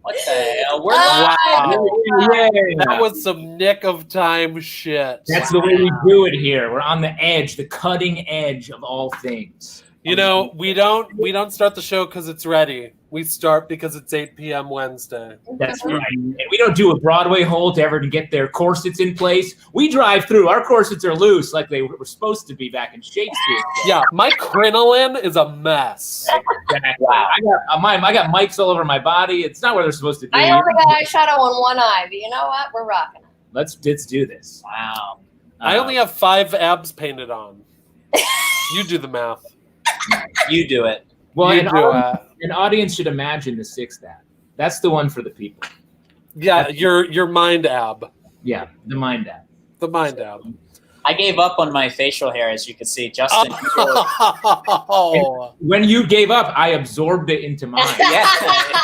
What the hell? We're live. Yeah. That was some nick of time shit. That's the way we do it here. We're on the edge, the cutting edge of all things. You know, we don't start the show because it's ready. We start because it's 8 p.m. Wednesday. That's right. And we don't do a Broadway hold to ever get their corsets in place. We drive through. Our corsets are loose like they were supposed to be back in Shakespeare. Yeah, my crinoline is a mess. Exactly. Wow. I got mics all over my body. It's not where they're supposed to be. I only got eyeshadow on one eye, but you know what? We're rocking it. Let's do this. Wow. I only have 5 abs painted on. You do the math. You do it. Well, You an audience should imagine the 6th ab. That's the one for the people. Yeah, your mind ab. Yeah, the mind ab. The mind ab. I gave up on my facial hair, as you can see. Justin. Oh. When you gave up, I absorbed it into mine. Yeah.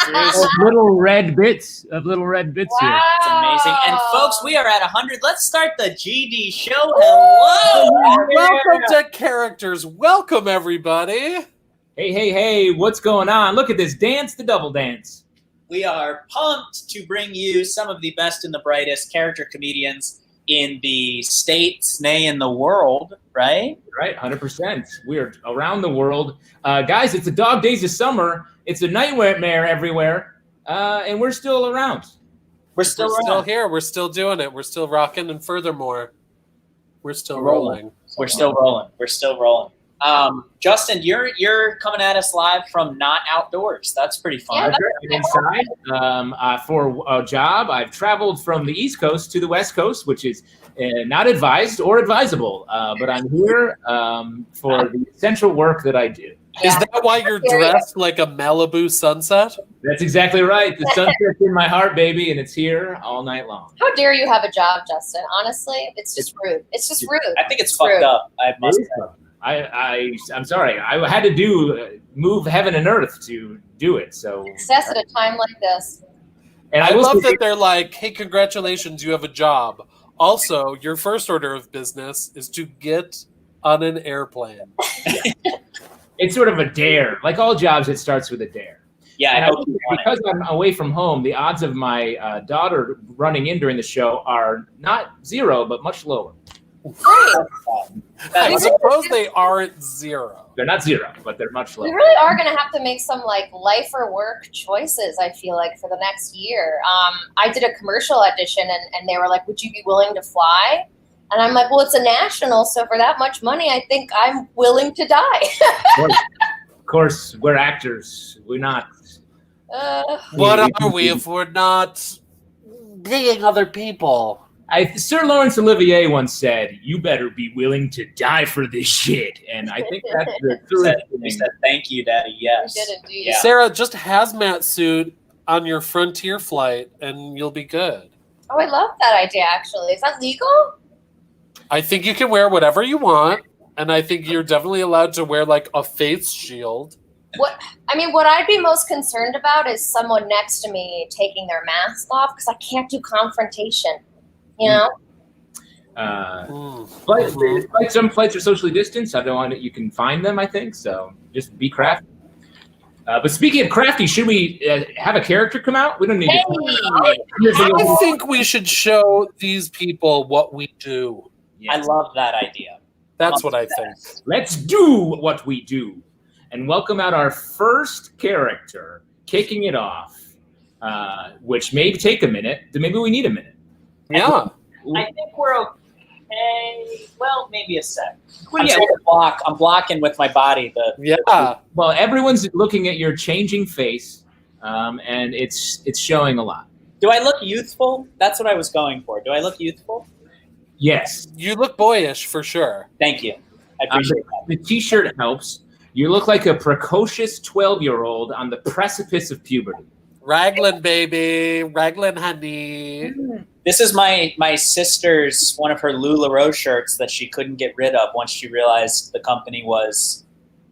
Of little red bits here. It's amazing. And folks, we are at 100. Let's start the GD show. Hello. Welcome to Characters. Welcome, everybody. Hey, what's going on? Look at this dance, the double dance. We are pumped to bring you some of the best and the brightest character comedians in the States, nay, in the world, right? Right, 100%. We're around the world. Guys, it's the dog days of summer. It's a nightmare everywhere. And we're still around. We're still here. We're still doing it. We're still rocking. And furthermore, we're still rolling. We're still rolling. Justin, you're coming at us live from not outdoors. That's pretty fun. Yeah, inside for a job. I've traveled from the East Coast to the West Coast, which is not advised or advisable. But I'm here for the essential work that I do. Is that why you're dressed like a Malibu sunset? That's exactly right. The sunset's in my heart, baby, and it's here all night long. How dare you have a job, Justin? Honestly, it's just rude. It's just rude. I think it's fucked up. I must say. I'm sorry. I had to move heaven and earth to do it. So success at a time like this. And I love that they're like, "Hey, congratulations, you have a job. Also, your first order of business is to get on an airplane." It's sort of a dare. Like all jobs, it starts with a dare. Yeah, because I'm away from home, the odds of my daughter running in during the show are not 0, but much lower. I suppose they aren't 0. They're not 0, but they're much lower. We really are going to have to make some like life or work choices, I feel like, for the next year. I did a commercial audition and they were like, would you be willing to fly? And I'm like, well, it's a national, so for that much money, I think I'm willing to die. Of course, we're actors. We're not. What are we if we're not being other people? Sir Laurence Olivier once said, "You better be willing to die for this shit." And I think that's the truth. We said, "Thank you, Daddy." Yes. We did indeed. Yeah. Sarah, just hazmat suit on your Frontier flight, and you'll be good. Oh, I love that idea. Actually, is that legal? I think you can wear whatever you want, and I think you're definitely allowed to wear like a face shield. What I'd be most concerned about is someone next to me taking their mask off because I can't do confrontation. You know. Some flights are socially distanced. Other one you can find them. I think so. Just be crafty. But speaking of crafty, should we have a character come out? We don't need. I think we should show these people what we do. Yes. I love that idea. That's what I think. Let's do what we do. And welcome out our first character, kicking it off, which may take a minute. Maybe we need a minute. Yeah. I think we're okay. Well, maybe a sec. I'm blocking with my body. Well, everyone's looking at your changing face, and it's showing a lot. Do I look youthful? That's what I was going for. Do I look youthful? Yes. You look boyish for sure. Thank you. I appreciate that. The T-shirt helps. You look like a precocious 12-year-old on the precipice of puberty. Raglan, baby. Raglan, honey. This is my sister's, one of her LuLaRoe shirts that she couldn't get rid of once she realized the company was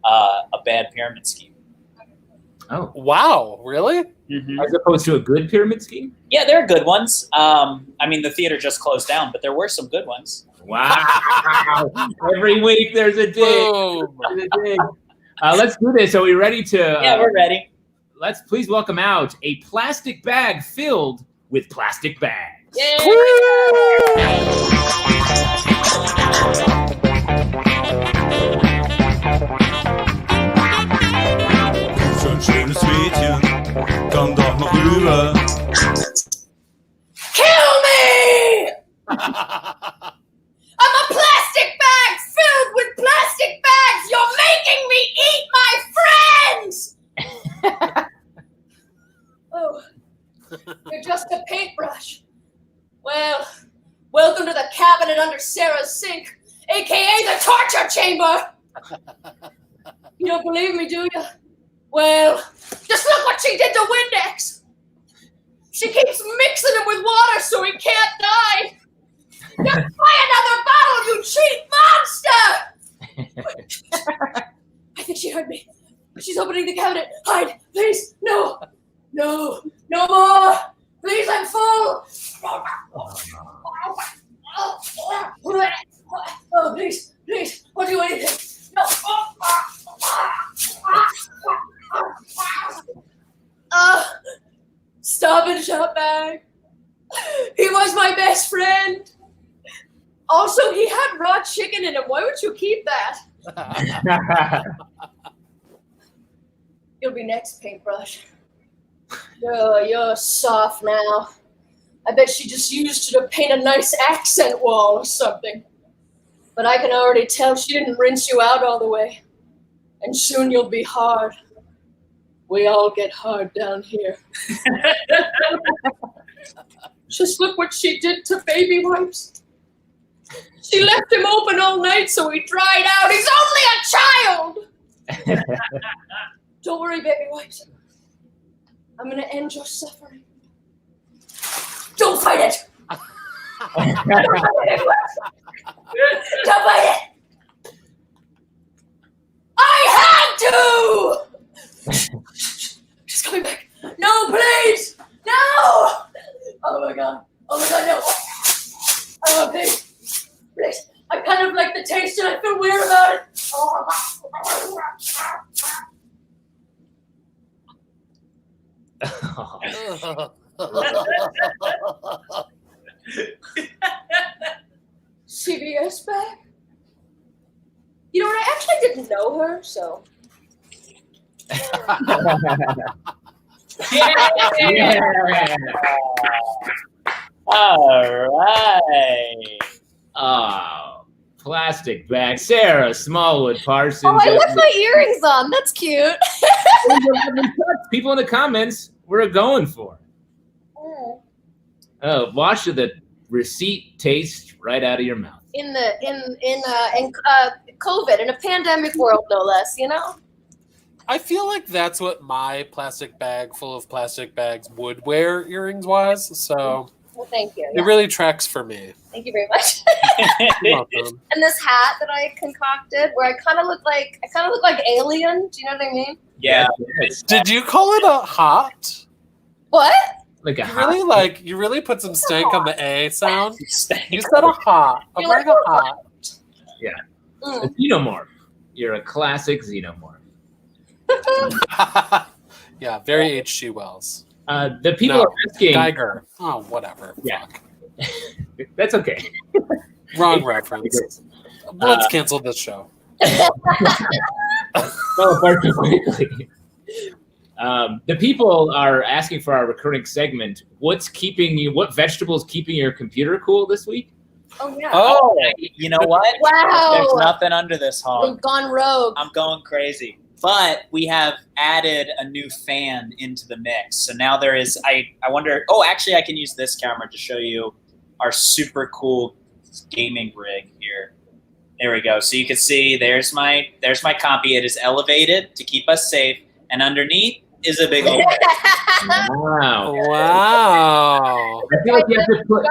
a bad pyramid scheme. Oh. Wow. Really? Mm-hmm. As opposed to a good pyramid scheme? Yeah, there are good ones. The theater just closed down, but there were some good ones. Wow. Every week there's a dig. Let's do this. Are we ready to... Yeah, we're ready. let's please welcome out a plastic bag filled with plastic bags. Yay! Så en schönes Mädchen kann doch noch rüber. Kill me! I'm a plastic bag filled with plastic bags! You're making me eat my friends! Oh, you're just a paintbrush. Well, welcome to the cabinet under Sarah's sink, aka the torture chamber! You don't believe me, do you? Well, just look what she did to Windex! She keeps mixing him with water so he can't die! Just buy another bottle, you cheap monster! I think she heard me. She's opening the cabinet. Hide, please. No. No. No more. Please, I'm full. Oh, please. Please. I'll do anything. No. Stop and shop bag. He was my best friend. Also, he had raw chicken in him. Why would you keep that? You'll be next, paintbrush. You're soft now. I bet she just used you to paint a nice accent wall or something. But I can already tell she didn't rinse you out all the way. And soon you'll be hard. We all get hard down here. Just look what she did to baby wipes. She left him open all night so he dried out. He's only a child! Don't worry, baby wipes. I'm gonna end your suffering. Don't fight it! Don't fight it! I had to! She's coming back. No, please! No! Oh my god. Oh my god, no. Oh, please. Please. I kind of like the taste and I feel weird about it. CBS bag? You know what? I actually didn't know her, so. Yeah. All right. Oh, plastic bag. Sarah Smallwood Parsons. Oh, I left my earrings on. That's cute. People in the comments were going for. Oh, watch the receipt taste right out of your mouth. In COVID, in a pandemic world, no less. You know. I feel like that's what my plastic bag full of plastic bags would wear earrings wise. So Well, thank you. it really tracks for me. Thank you very much. You're welcome. And this hat that I concocted, where I kind of look like Alien. Do you know what I mean? Yeah. Did you call it a hot? What? Like a You really put some stank on the A sound. You Stank. said a hot. I'm You're wearing like, a hot. a Mm. xenomorph. You're a classic xenomorph. Yeah, very H.G. Wells. The people No, are asking. Geiger. Oh, whatever. Yeah. Fuck. That's okay. Wrong reference. Let's cancel this show. Oh, far too quickly. The people are asking for our recurring segment. What vegetables keeping your computer cool this week? Oh yeah. Oh, you know what? Wow. There's nothing under this hog. We've gone rogue. I'm going crazy. But we have added a new fan into the mix. So now there is, I wonder, oh, actually I can use this camera to show you our super cool gaming rig here. There we go. So you can see there's my copy. It is elevated to keep us safe. And underneath is a big old Wow. Wow. I feel like you have to put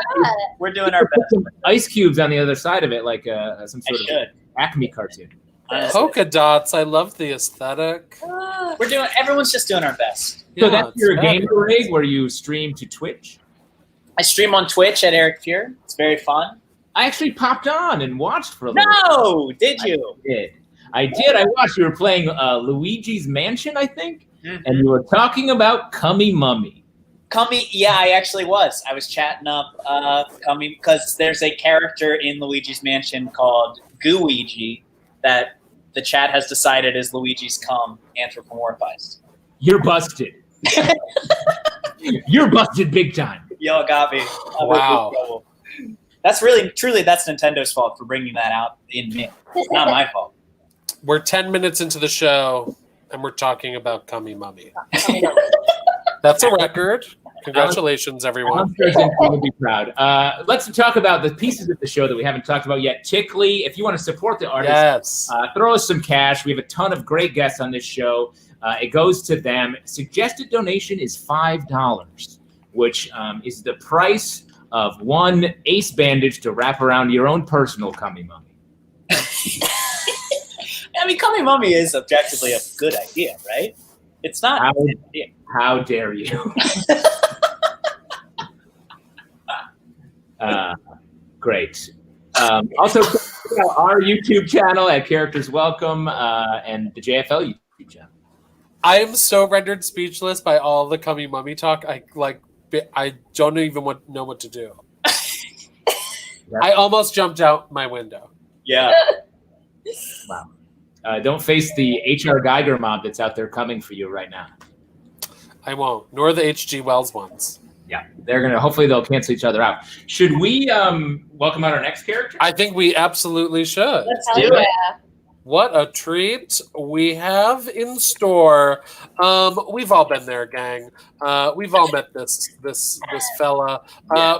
We're doing our best. some ice cubes on the other side of it, like some I sort of should. Acme cartoon. Honestly. Polka dots. I love the aesthetic. Everyone's just doing our best. So Yeah, that's it's your fabulous. gamer rig where you stream to Twitch? I stream on Twitch at Eric Pure. It's very fun. I actually popped on and watched for a little bit. No, did you? I did. I watched. You were playing Luigi's Mansion, I think. and you were talking about Cummy Mummy. Cummy, yeah, I actually was. I was chatting up Cummy because there's a character in Luigi's Mansion called Gooigi that the chat has decided is Luigi's cum anthropomorphized. You're busted. You're busted big time. Yo, got me. Wow. That's really, truly, that's Nintendo's fault for bringing that out in me. It's not my fault. We're 10 minutes into the show, and we're talking about Cummy Mummy. That's a record. Congratulations, everyone. I'm sure Zinke would be proud. Let's talk about the pieces of the show that we haven't talked about yet. Tickly, if you want to support the artists, Yes. throw us some cash. We have a ton of great guests on this show. It goes to them. Suggested donation is $5, which is the price of one ace bandage to wrap around your own personal Cummy Mummy. I mean, Cummy Mummy is objectively a good idea, right? It's not. How dare you? Great. Also, check out our YouTube channel at Characters Welcome and the JFL YouTube channel. I am so rendered speechless by all the Cummy Mummy talk. I don't even know what to do. I almost jumped out my window. Yeah. Wow. Don't face the H.R. Geiger mob that's out there coming for you right now. I won't, nor the H.G. Wells ones. Yeah, hopefully they'll cancel each other out. Should we welcome out our next character? I think we absolutely should. Let's do it. What a treat we have in store. We've all been there, gang. We've all met this fella.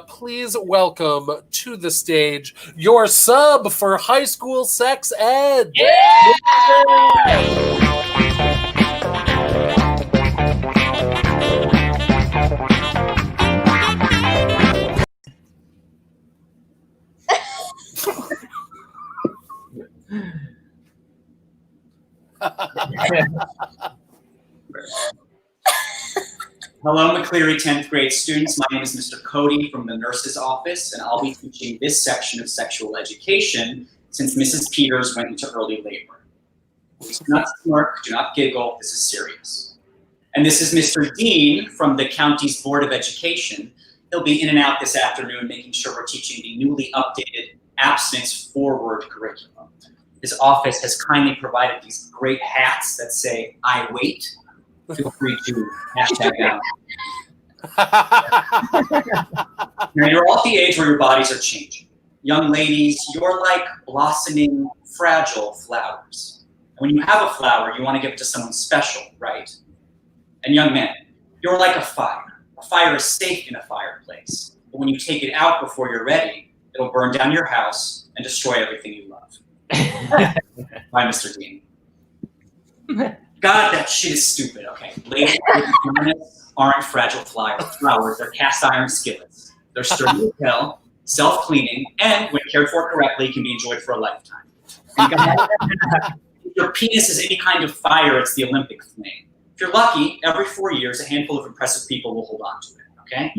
Please welcome to the stage your sub for high school sex ed. Yeah! Hello, McCleary 10th grade students. My name is Mr. Cody from the nurse's office, and I'll be teaching this section of sexual education since Mrs. Peters went into early labor. Please do not smirk, do not giggle, this is serious. And this is Mr. Dean from the county's Board of Education. He'll be in and out this afternoon making sure we're teaching the newly updated abstinence-forward curriculum. His office has kindly provided these great hats that say, I wait. Feel free to hashtag out. Now, you're all at the age where your bodies are changing. Young ladies, you're like blossoming, fragile flowers. And when you have a flower, you want to give it to someone special, right? And young men, you're like a fire. A fire is safe in a fireplace. But when you take it out before you're ready, it'll burn down your house and destroy everything you love. Bye, Mr. Dean. God, that shit is stupid. Okay, ladies aren't fragile flowers. They're cast iron skillets. They're sturdy as hell, self-cleaning, and when cared for correctly, can be enjoyed for a lifetime. And God, if your penis is any kind of fire, it's the Olympic flame. If you're lucky, every 4 years, a handful of impressive people will hold on to it. Okay.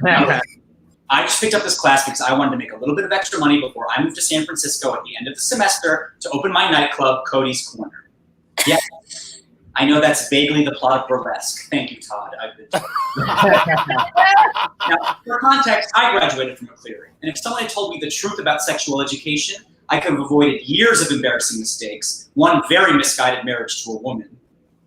Now, I just picked up this class because I wanted to make a little bit of extra money before I moved to San Francisco at the end of the semester to open my nightclub, Cody's Corner. Yeah, I know that's vaguely the plot of Burlesque. Thank you, Todd. I've been Now, for context, I graduated from McCleary, and if someone had told me the truth about sexual education, I could have avoided years of embarrassing mistakes, one very misguided marriage to a woman,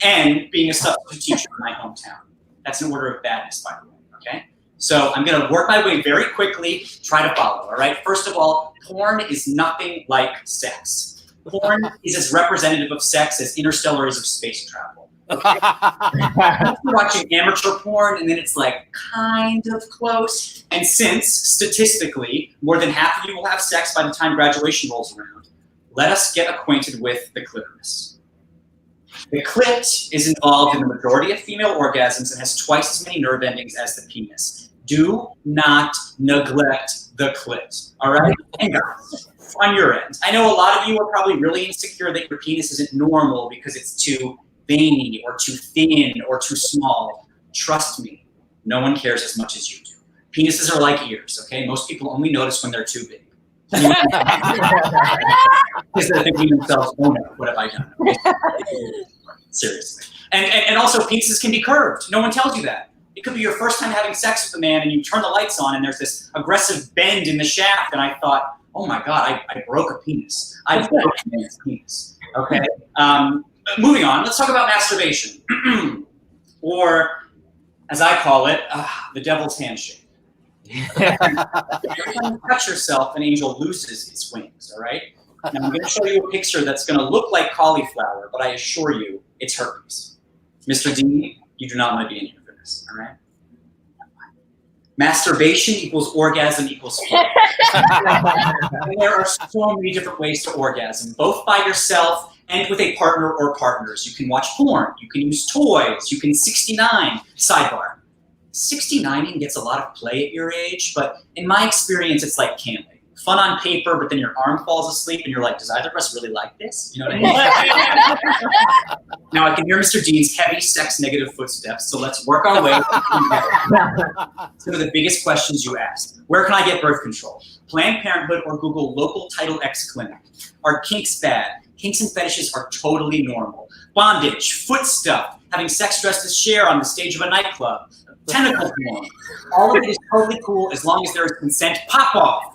and being a substitute teacher in my hometown. That's an order of badness, by the way, okay? So I'm going to work my way very quickly, try to follow, all right? First of all, porn is nothing like sex. Porn is as representative of sex as Interstellar is of space travel. Okay? You're watching amateur porn, and then it's like kind of close. And since, statistically, more than half of you will have sex by the time graduation rolls around, let us get acquainted with the clitoris. The clit is involved in the majority of female orgasms and has twice as many nerve endings as the penis. Do not neglect the clit, all right? And guys, on your end, I know a lot of you are probably really insecure that your penis isn't normal because it's too veiny or too thin or too small. Trust me, no one cares as much as you do. Penises are like ears, okay? Most people only notice when they're too big. Because they're thinking to themselves, oh no, what have I done? Okay? Seriously. And also penises can be curved. No one tells you that. It could be your first time having sex with a man and you turn the lights on and there's this aggressive bend in the shaft and I thought, oh my God, I broke a penis. I broke a man's penis. Okay. Moving on, let's talk about masturbation. Or, as I call it, the devil's handshake. Every time you touch yourself, an angel loses its wings, all right? Now I'm going to show you a picture that's going to look like cauliflower, but I assure you, it's herpes. Mr. D, you do not want to be in here for this, all right? Masturbation equals orgasm equals fun. And there are so many different ways to orgasm, both by yourself and with a partner or partners. You can watch porn, you can use toys, you can 69. Sidebar. 69ing gets a lot of play at your age, but in my experience, it's like camping. Fun on paper, but then your arm falls asleep and you're like, does either of us really like this? You know what I mean? Now I can hear Mr. Dean's heavy sex negative footsteps, so let's work our way. Some of the biggest questions you asked. Where can I get birth control? Planned Parenthood or Google local Title X clinic. Are kinks bad? Kinks and fetishes are totally normal. Bondage, foot stuff, having sex dressed as Cher on the stage of a nightclub, tentacle porn. All of it is totally cool as long as there is consent. Pop off.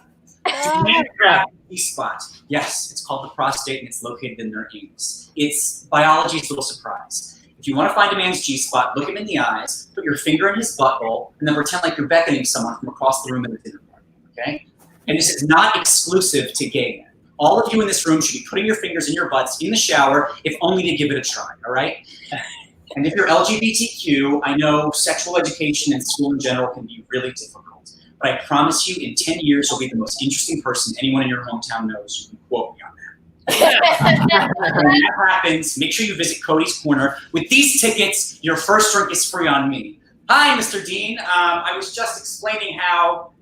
G-spot. Yes, it's called the prostate and it's located in their anus. It's biology's little surprise. If you want to find a man's G-spot, look him in the eyes, put your finger in his butthole, and then pretend like you're beckoning someone from across the room at a dinner party, okay? And this is not exclusive to gay men. All of you in this room should be putting your fingers in your butts in the shower, if only to give it a try, all right? And if you're LGBTQ, I know sexual education and school in general can be really difficult. But I promise you, in 10 years, you'll be the most interesting person anyone in your hometown knows. You can quote me on that. When that happens, make sure you visit Cody's Corner. With these tickets, your first drink is free on me. Hi, Mr. Dean. I was just explaining how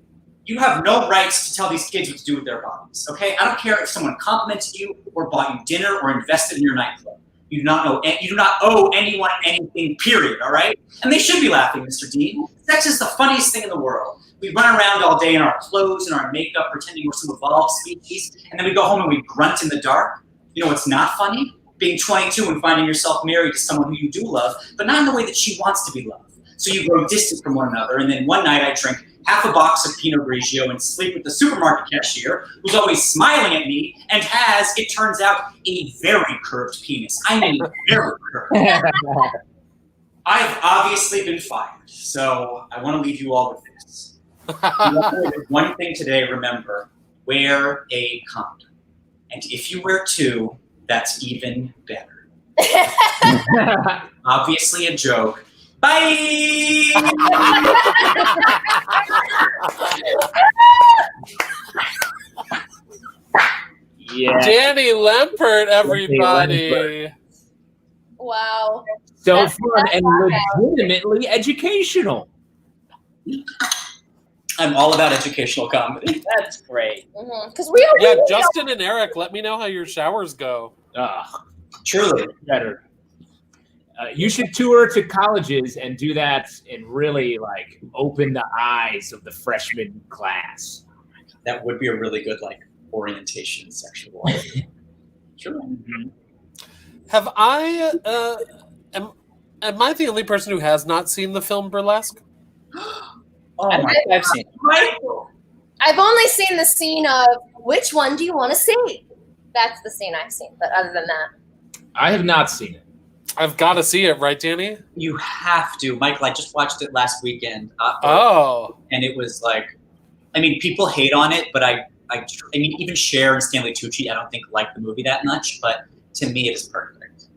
you have no rights to tell these kids what to do with their bodies, okay? I don't care if someone complimented you or bought you dinner or invested in your nightclub. You do not owe anyone anything, period, all right? And they should be laughing, Mr. Dean. Sex is the funniest thing in the world. We run around all day in our clothes and our makeup pretending we're some evolved species, and then we go home and we grunt in the dark. You know what's not funny? Being 22 and finding yourself married to someone who you do love, but not in the way that she wants to be loved. So you grow distant from one another, and then one night I drink half a box of Pinot Grigio and sleep with the supermarket cashier who's always smiling at me and has, it turns out, a very curved penis. I mean, very curved. I've obviously been fired, so I want to leave you all with this. One thing today, remember, wear a condom. And if you wear two, that's even better. Obviously a joke. Bye! Yeah. Danny Lempert, everybody. Wow. So That's fun and legitimately educational. I'm all about educational comedy. That's great. Because we are. Yeah, Justin and Eric, let me know how your showers go. Truly. Better. You should tour to colleges and do that and really like open the eyes of the freshman class. That would be a really good orientation sexual. Sure. Mm-hmm. Have I am I the only person who has not seen the film Burlesque? Oh my! I've seen it. I've only seen the scene of which one do you want to see? That's the scene I've seen. But other than that, I have not seen it. I've got to see it, right, Danny? You have to. Michael, I just watched it last weekend. And it was people hate on it, but I mean, even Cher and Stanley Tucci, I don't think like the movie that much, but to me it is perfect.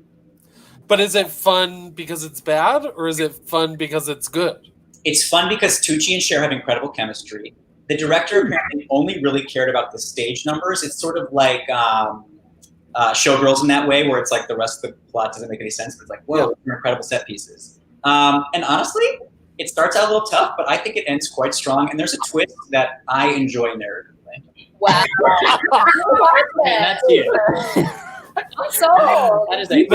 But is it fun because it's bad, or is it fun because it's good? It's fun because Tucci and Cher have incredible chemistry. The director apparently only really cared about the stage numbers. It's sort of like Showgirls in that way, where it's like the rest of the plot doesn't make any sense, but it's like, whoa, they're incredible set pieces. And honestly, it starts out a little tough, but I think it ends quite strong. And there's a twist that I enjoy narratively. wow. Man, that's you. So That's a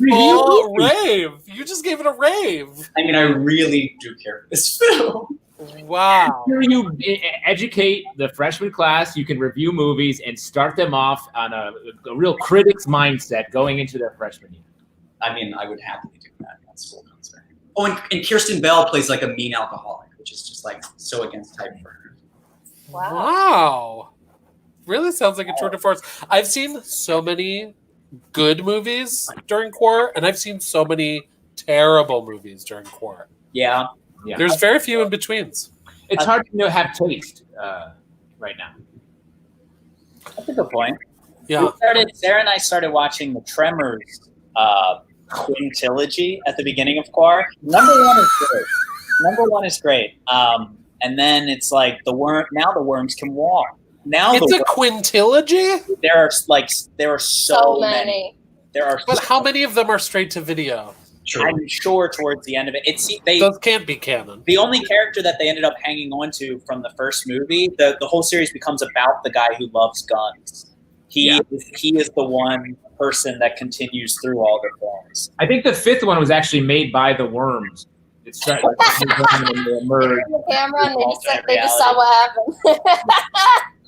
full rave. You just gave it a rave. I mean, I really do care for this film. Wow. After you educate the freshman class, you can review movies and start them off on a real critic's mindset going into their freshman year. I mean, I would happily do that when school comes back. Oh, and Kirsten Bell plays like a mean alcoholic, which is just like so against type for her. Wow. Really sounds like a tour de force. I've seen so many good movies during quar, and I've seen so many terrible movies during quar. Yeah. There's very few in betweens. It's hard to have taste right now. That's a good point. Yeah. Sarah and I started watching the Tremors quintilogy at the beginning of quar. Number one is great. And then it's like now the worms can walk. Now it's a quintilogy? There are so many. But how many of them are straight to video? I'm sure towards the end of it, those can't be canon. The only character that they ended up hanging on to from the first movie, the whole series becomes about the guy who loves guns. He is the one person that continues through all the films. I think the fifth one was actually made by the worms. It's the camera, and they just saw what happened.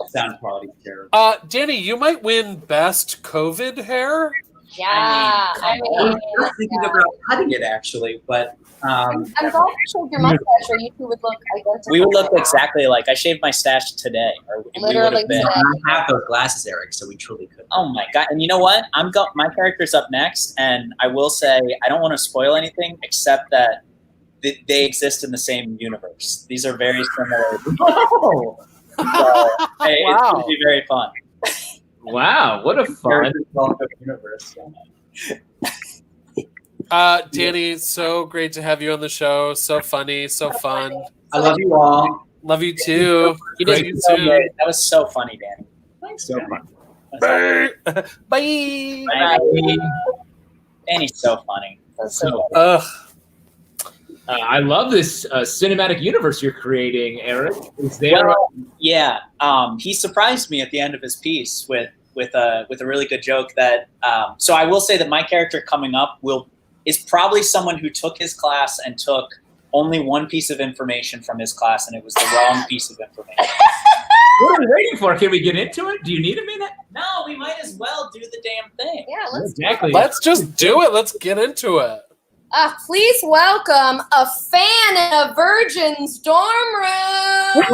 Sound quality terrible. Danny, you might win best COVID hair. Yeah, I mean, I'm thinking about cutting it actually, but I'm glad you shaved your mustache, or you two would look identical. We would look exactly like I shaved my stash today, or literally we would have been. I have those glasses, Eric, so we truly could. Oh my god! And you know what? My character's up next, and I will say I don't want to spoil anything except that they exist in the same universe. These are very similar. Oh. It's going to be very fun. Wow, what a fun universe. Danny, so great to have you on the show. So funny, so fun. I love you all. Love you too. That was so funny, Danny. Thanks, so fun. Bye. Bye. Danny's so funny. I love this cinematic universe you're creating, Eric. Is there? Yeah, he surprised me at the end of his piece with a really good joke that. So I will say that my character coming up is probably someone who took his class and took only one piece of information from his class, and it was the wrong piece of information. What are we waiting for? Can we get into it? Do you need a minute? No, we might as well do the damn thing. Yeah, let's just do it. Let's get into it. Please welcome a fan in a virgin's dorm room.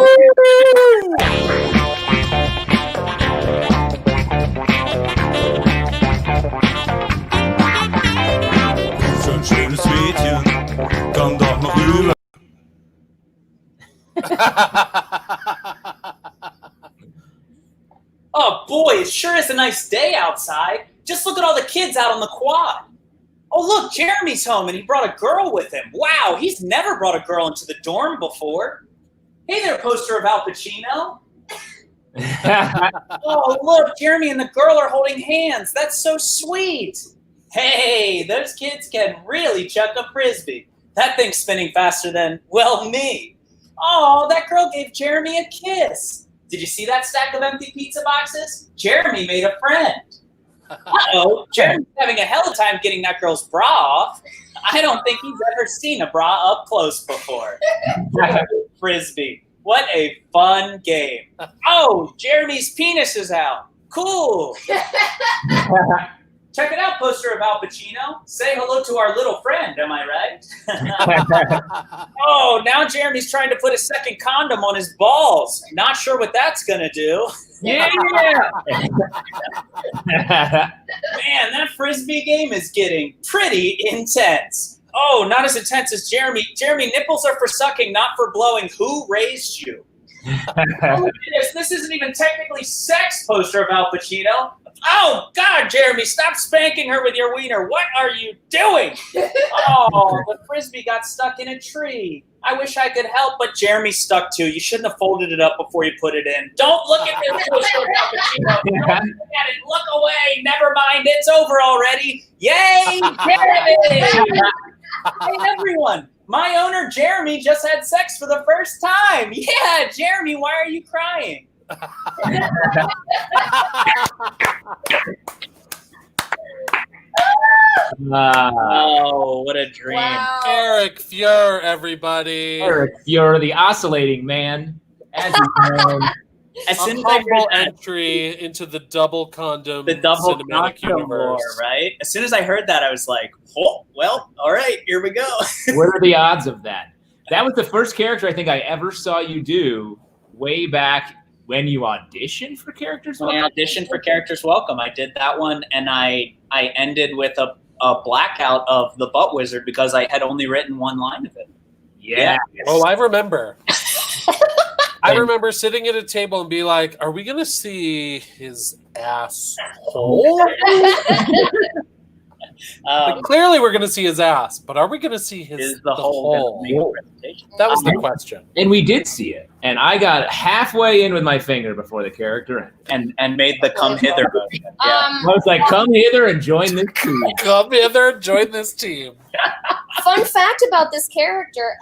Så en schönes Mädchen kann doch noch rüber. Oh boy, it sure is a nice day outside. Just look at all the kids out on the quad. Oh look, Jeremy's home and he brought a girl with him. Wow, he's never brought a girl into the dorm before. Hey there, poster of Al Pacino. Oh look, Jeremy and the girl are holding hands. That's so sweet. Hey, those kids can really chuck a frisbee. That thing's spinning faster than, well, me. Oh, that girl gave Jeremy a kiss. Did you see that stack of empty pizza boxes? Jeremy made a friend. Uh-oh, Jeremy's having a hell of a time getting that girl's bra off. I don't think he's ever seen a bra up close before. Frisbee. What a fun game. Oh, Jeremy's penis is out. Cool. Check it out, poster of Al Pacino. Say hello to our little friend, am I right? Oh, now Jeremy's trying to put a second condom on his balls. Not sure what that's going to do. Yeah. Man, that Frisbee game is getting pretty intense. Oh, not as intense as Jeremy. Jeremy, nipples are for sucking, not for blowing. Who raised you? This isn't even technically sex, poster of Al Pacino. Oh, God, Jeremy, stop spanking her with your wiener. What are you doing? Oh, the Frisbee got stuck in a tree. I wish I could help, but Jeremy's stuck too. You shouldn't have folded it up before you put it in. Don't look at this poster of Al Pacino. Don't look at it. Look away. Never mind. It's over already. Yay, Jeremy! Hey, everyone. My owner, Jeremy, just had sex for the first time. Yeah, Jeremy, why are you crying? Oh, what a dream. Wow. Eric Fuhr, everybody. Eric Fuhr, the oscillating man. As he's known. As A soon as I heard humble that, entry into the double condom the double cinematic condom universe. lore, right? As soon as I heard that, I was like, oh, well, all right, here we go. What are the odds of that? That was the first character I think I ever saw you do way back when you auditioned for Characters When I Welcome. auditioned for Characters Welcome, I did that one, and I ended with a blackout of the Butt Wizard because I had only written one line of it. Yeah. Oh, I remember. I remember sitting at a table and be like, "Are we gonna see his asshole? Like, clearly, we're gonna see his ass, but are we gonna see his Is the whole gonna make a presentation? That was the question. And we did see it. And I got halfway in with my finger before the character ended. And made the come hither motion. Yeah. I was like, come hither and join this team. Come hither and join this team. Fun fact about this character,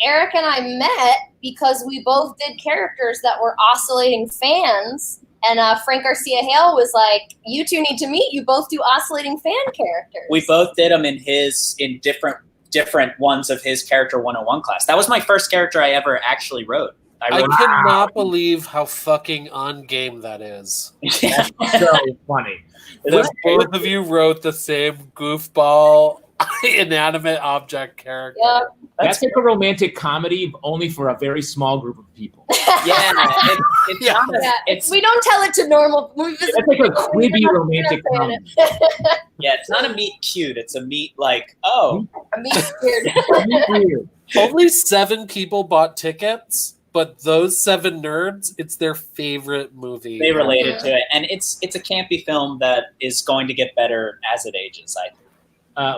Eric and I met because we both did characters that were oscillating fans. And Frank Garcia Hale was like, you two need to meet. You both do oscillating fan characters. We both did them in different ones of his Character 101 class. That was my first character I ever actually wrote. I cannot believe how fucking on-game that is. So funny. Both of you wrote the same goofball inanimate object character. Yeah. That's like a romantic comedy only for a very small group of people. Yeah, it's Yeah. not. Yeah, It's we don't tell it to normal. That's like a quibby romantic comedy. yeah, it's not a meet cute. It's a meet like oh. I'm weird. Weird. Only 7 people bought tickets, but those 7 nerds, it's their favorite movie. They related to it, and it's a campy film that is going to get better as it ages. I think.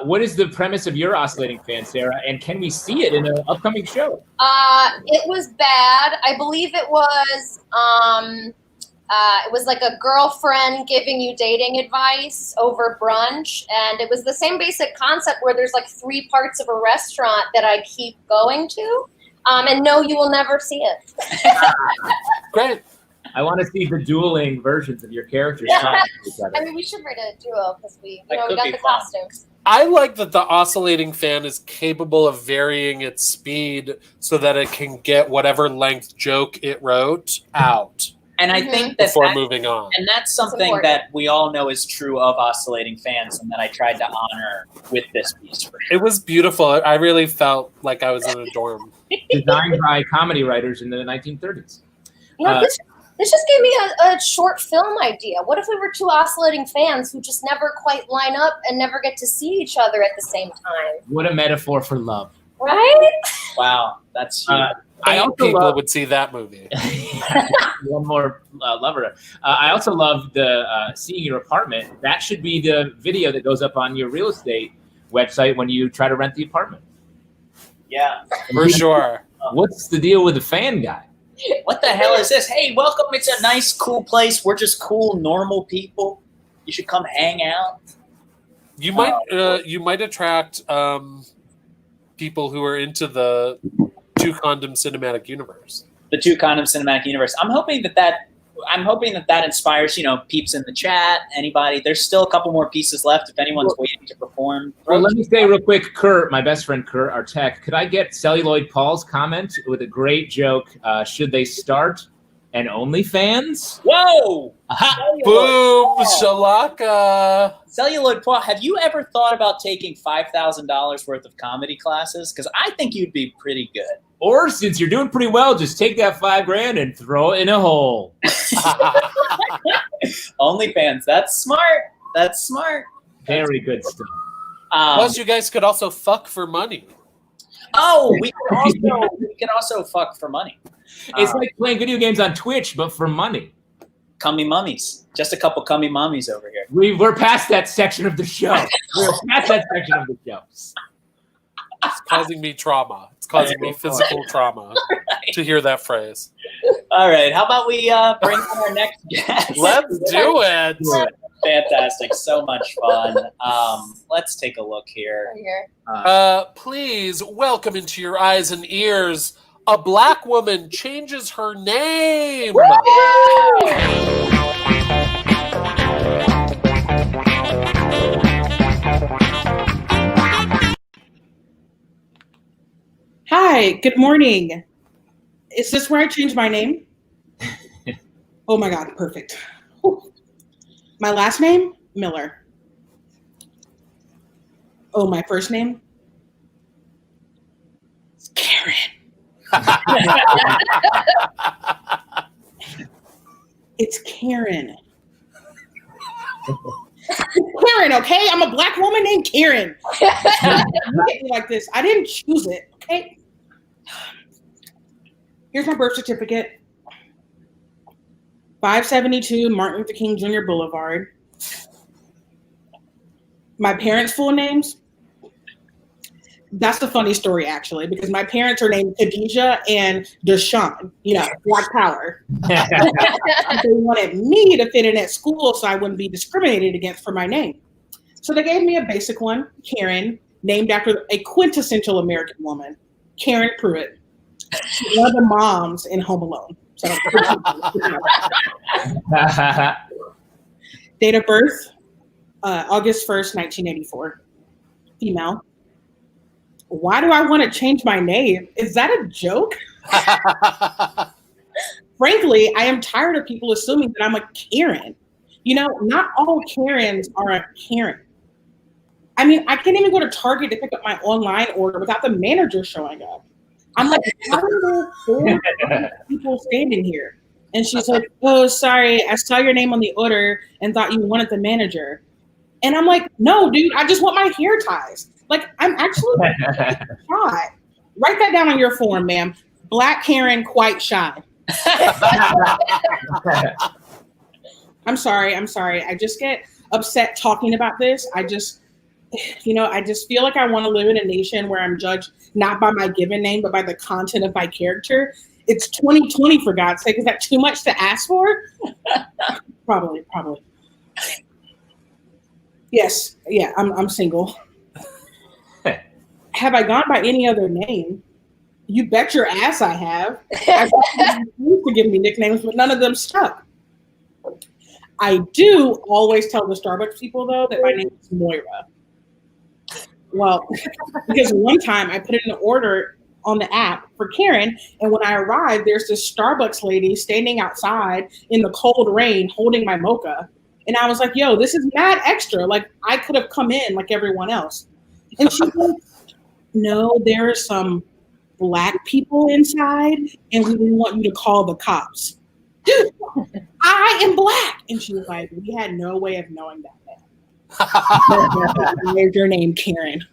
What is the premise of your oscillating fan, Sarah? And can we see it in an upcoming show? It was bad. I believe it was like a girlfriend giving you dating advice over brunch, and it was the same basic concept where there's like 3 parts of a restaurant that I keep going to, and no, you will never see it. Great. I want to see the dueling versions of your characters. Yeah. talking to each other. I mean, we should write a duo because we That we could got be the fun. costumes. I like that the oscillating fan is capable of varying its speed so that it can get whatever length joke it wrote out And I think that before moving on. and that's something important. that we all know is true of oscillating fans, and that I tried to honor with this piece for sure. It was beautiful. I really felt like I was in a dorm. Designed by comedy writers in the 1930s. You know, Uh, this just gave me a short film idea. What if we were 2 oscillating fans who just never quite line up and never get to see each other at the same time? What a metaphor for love. Right? Wow, that's huge. I 8 also people love would see that movie. one more lover. I also love the seeing your apartment. That should be the video that goes up on your real estate website when you try to rent the apartment. Yeah. For sure. What's the deal with the fan guy? What the hell is this? Hey, welcome. It's a nice, cool place. We're just cool, normal people. You should come hang out. You might attract people who are into the 2 condom cinematic universe. The 2 Condom Cinematic Universe. I'm hoping that inspires, peeps in the chat, anybody. There's still a couple more pieces left if anyone's waiting to perform. Well, let me say real quick, Kurt, my best friend Kurt, our tech, could I get Celluloid Paul's comment with a great joke? Should they start an OnlyFans? Whoa! Boom! Shalaka! Celluloid Paul, have you ever thought about taking $5,000 worth of comedy classes? Because I think you'd be pretty good. Or since you're doing pretty well, just take that $5,000 and throw it in a hole. OnlyFans, that's smart. That's smart. Very good stuff. Plus, you guys could also fuck for money. We can also fuck for money. It's like playing video games on Twitch, but for money. Cummy mummies. Just a couple cummy mummies over here. We're past that section of the show. We're past that section of the show. It's causing me trauma. It's causing me physical trauma to hear that phrase. All right. How about we bring on our next guest? Let's do it. Fantastic. So much fun. Let's take a look here. Please welcome into your eyes and ears, a Black woman changes her name. Hi, good morning. Is this where I change my name? Oh my God, perfect. Whew. My last name, Miller. Oh, my first name? It's Karen. It's Karen. It's Karen, okay? I'm a black woman named Karen. Look at me like this. I didn't choose it, okay? Here's my birth certificate. 572 Martin Luther King Jr. Boulevard. My parents' full names? That's the funny story, actually, because my parents are named Khadijah and Deshaun, Black Power. They wanted me to fit in at school so I wouldn't be discriminated against for my name. So they gave me a basic one, Karen, named after a quintessential American woman, Karen Pruitt. She's one of the moms in Home Alone. So date of birth, August 1st, 1984. Female. Why do I want to change my name? Is that a joke? Frankly, I am tired of people assuming that I'm a Karen. Not all Karens are a Karen. I mean, I can't even go to Target to pick up my online order without the manager showing up. I'm like, how are there 4 people standing here? And she's like, oh, sorry, I saw your name on the order and thought you wanted the manager. And I'm like, no, dude, I just want my hair ties. Like, I'm actually shy. Write that down on your form, ma'am. Black Karen, quite shy. I'm sorry. I just get upset talking about this. I just feel like I want to live in a nation where I'm judged not by my given name, but by the content of my character. It's 2020, for God's sake. Is that too much to ask for? Probably. Yes. Yeah, I'm single. Have I gone by any other name? You bet your ass I have. I used to give me nicknames, but none of them stuck. I do always tell the Starbucks people, though, that my name is Moira. Well, because one time I put in an order on the app for Karen, and when I arrived, there's this Starbucks lady standing outside in the cold rain holding my mocha. And I was like, yo, this is mad extra. Like, I could have come in like everyone else. And she's like, no, there are some Black people inside, and we didn't want you to call the cops. Dude, I am Black. And she was like, we had no way of knowing that, man. There's your name, Karen.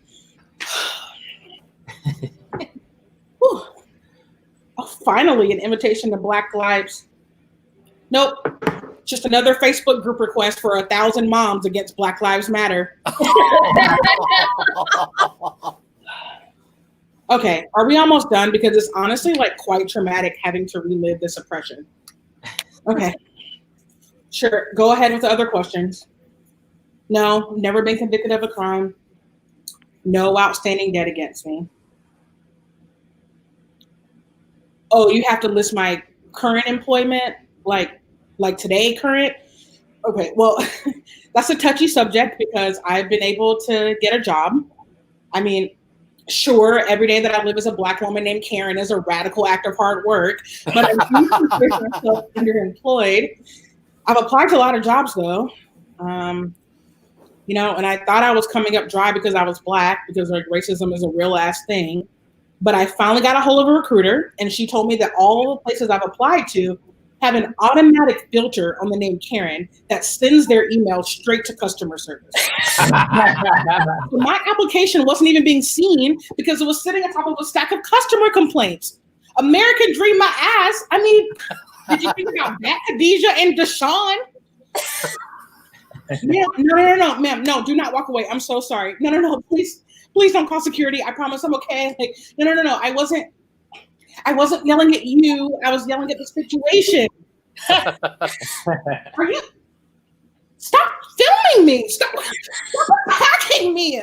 Oh, finally, an invitation to Black Lives. Nope. Just another Facebook group request for 1,000 moms against Black Lives Matter. Okay, are we almost done? Because it's honestly like quite traumatic having to relive this oppression. Okay, sure. Go ahead with the other questions. No, never been convicted of a crime. No outstanding debt against me. Oh, you have to list my current employment, like today current? Okay, well, that's a touchy subject because I've been able to get a job. I mean, sure, every day that I live as a Black woman named Karen is a radical act of hard work, but I do consider myself underemployed. I've applied to a lot of jobs though. And I thought I was coming up dry because I was Black, because like racism is a real ass thing. But I finally got a hold of a recruiter, and she told me that all the places I've applied to have an automatic filter on the name Karen that sends their email straight to customer service. So my application wasn't even being seen because it was sitting on top of a stack of customer complaints. American dream my ass. I mean, did you think about that, Khadijah and Deshaun? No, ma'am. No, do not walk away. I'm so sorry. No, please don't call security. I promise I'm okay. Like, no. I wasn't yelling at you. I was yelling at the situation. Are you? Stop filming me. Stop attacking me.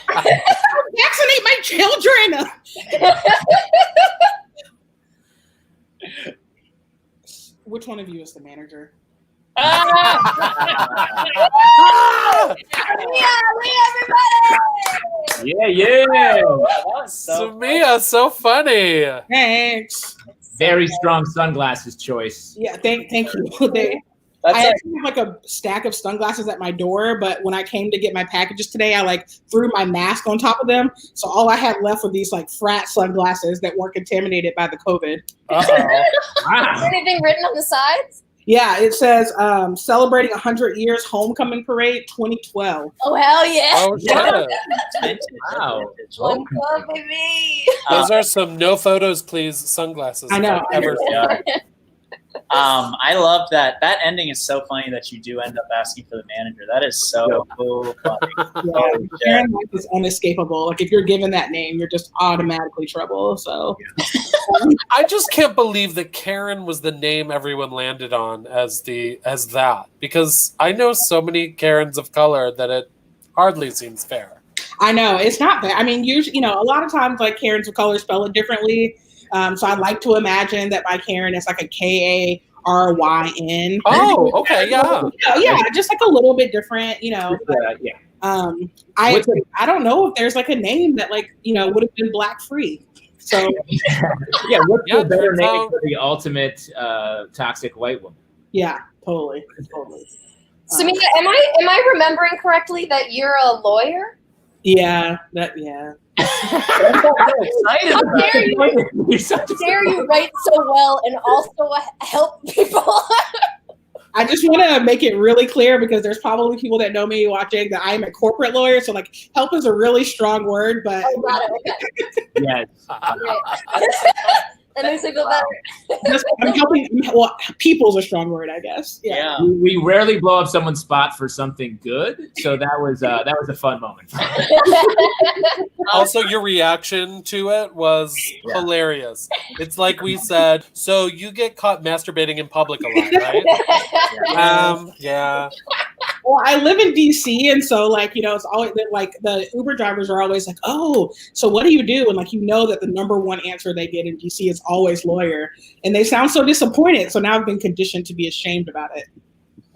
Vaccinate my children. Which one of you is the manager? Yeah. That was so Samia, so funny. Thanks. Very strong sunglasses choice. Yeah, thank you. That's I like, actually have like a stack of sunglasses at my door, but when I came to get my packages today, I like threw my mask on top of them. So all I had left were these like frat sunglasses that weren't contaminated by the COVID. Is there anything written on the sides? Yeah, it says celebrating 100 years homecoming parade 2012. Oh, hell yeah. Oh, shit. vintage. Wow. One club, baby. Those are some no photos, please sunglasses. I know. I've ever Yeah. I love that. That ending is so funny that you do end up asking for the manager. That is so funny. Yeah, Karen Life is unescapable. Like if you're given that name, you're just automatically trouble. So I just can't believe that Karen was the name everyone landed on as that, because I know so many Karens of color that it hardly seems fair. I know it's not bad. I mean, usually, a lot of times like Karens of color spell it differently. So I like to imagine that my Karen is like a Karyn. Oh, okay, yeah. Yeah, just like a little bit different, Yeah. I don't know if there's like a name that like, would have been black free. So Yeah, what's the better name for the ultimate toxic white woman? yeah, totally. Samia, am I remembering correctly that you're a lawyer? Yeah. I'm so excited How about dare you? How Dare you write so well and also help people? I just want to make it really clear because there's probably people that know me watching that I'm a corporate lawyer. So like help is a really strong word, but Oh, got it. Okay. Yes. That makes me feel better. I'm helping. Well, people's a strong word, I guess. Yeah. We rarely blow up someone's spot for something good, so that was a fun moment. Also, your reaction to it was hilarious. It's like we said, so you get caught masturbating in public a lot, right? Yeah. Well, I live in DC, and so like it's always like the Uber drivers are always like, "Oh, so what do you do?" And like that the number one answer they get in DC is always lawyer, and they sound so disappointed. So now I've been conditioned to be ashamed about it.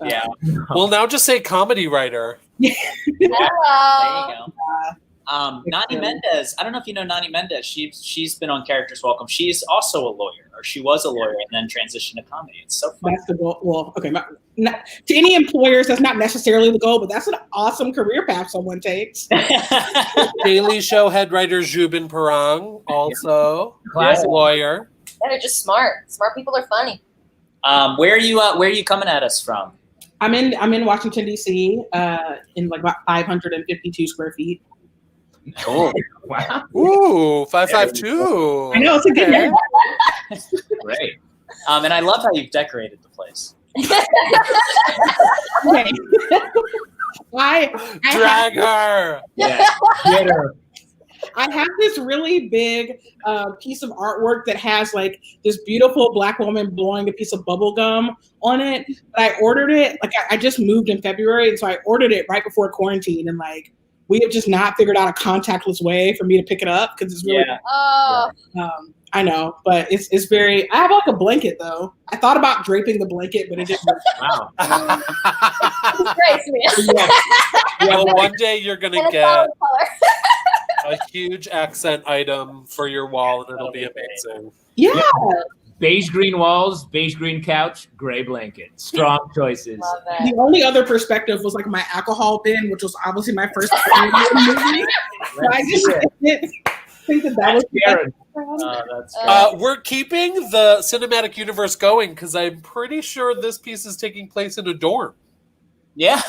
Yeah. Well, now just say comedy writer. There you Hello. go. Nani Mendez. I don't know if you know Nani Mendez. She's been on Characters Welcome. She's also a lawyer, or she was a lawyer and then transitioned to comedy. It's so fun. That's the goal. Well, okay, not, to any employers, that's not necessarily the goal, but that's an awesome career path someone takes. Daily Show head writer Jubin Parang, also lawyer. They're just smart. Smart people are funny. Where are you coming at us from? I'm in Washington D.C. In like about 552 square feet. Cool. Wow. Ooh, 552. I know it's a good name. Great. And I love how you've decorated the place. Okay. I Drag her. Yeah. Get her. I have this really big piece of artwork that has like this beautiful black woman blowing a piece of bubble gum on it. But I ordered it, like I just moved in February, and so I ordered it right before quarantine, and like we have just not figured out a contactless way for me to pick it up because it's really Oh, I know, but it's very. I have like a blanket though. I thought about draping the blanket, but it didn't work. Wow. it's great, Samia. Well, one day you're And gonna a get solid color. a huge accent item for your wall, and it'll be amazing. Yeah. Beige green walls, beige green couch, gray blanket. Strong choices. Love it. The only other perspective was like my alcohol bin, which was obviously my first movie. So I just didn't think that was Karen. That's We're keeping the cinematic universe going because I'm pretty sure this piece is taking place in a dorm. yeah.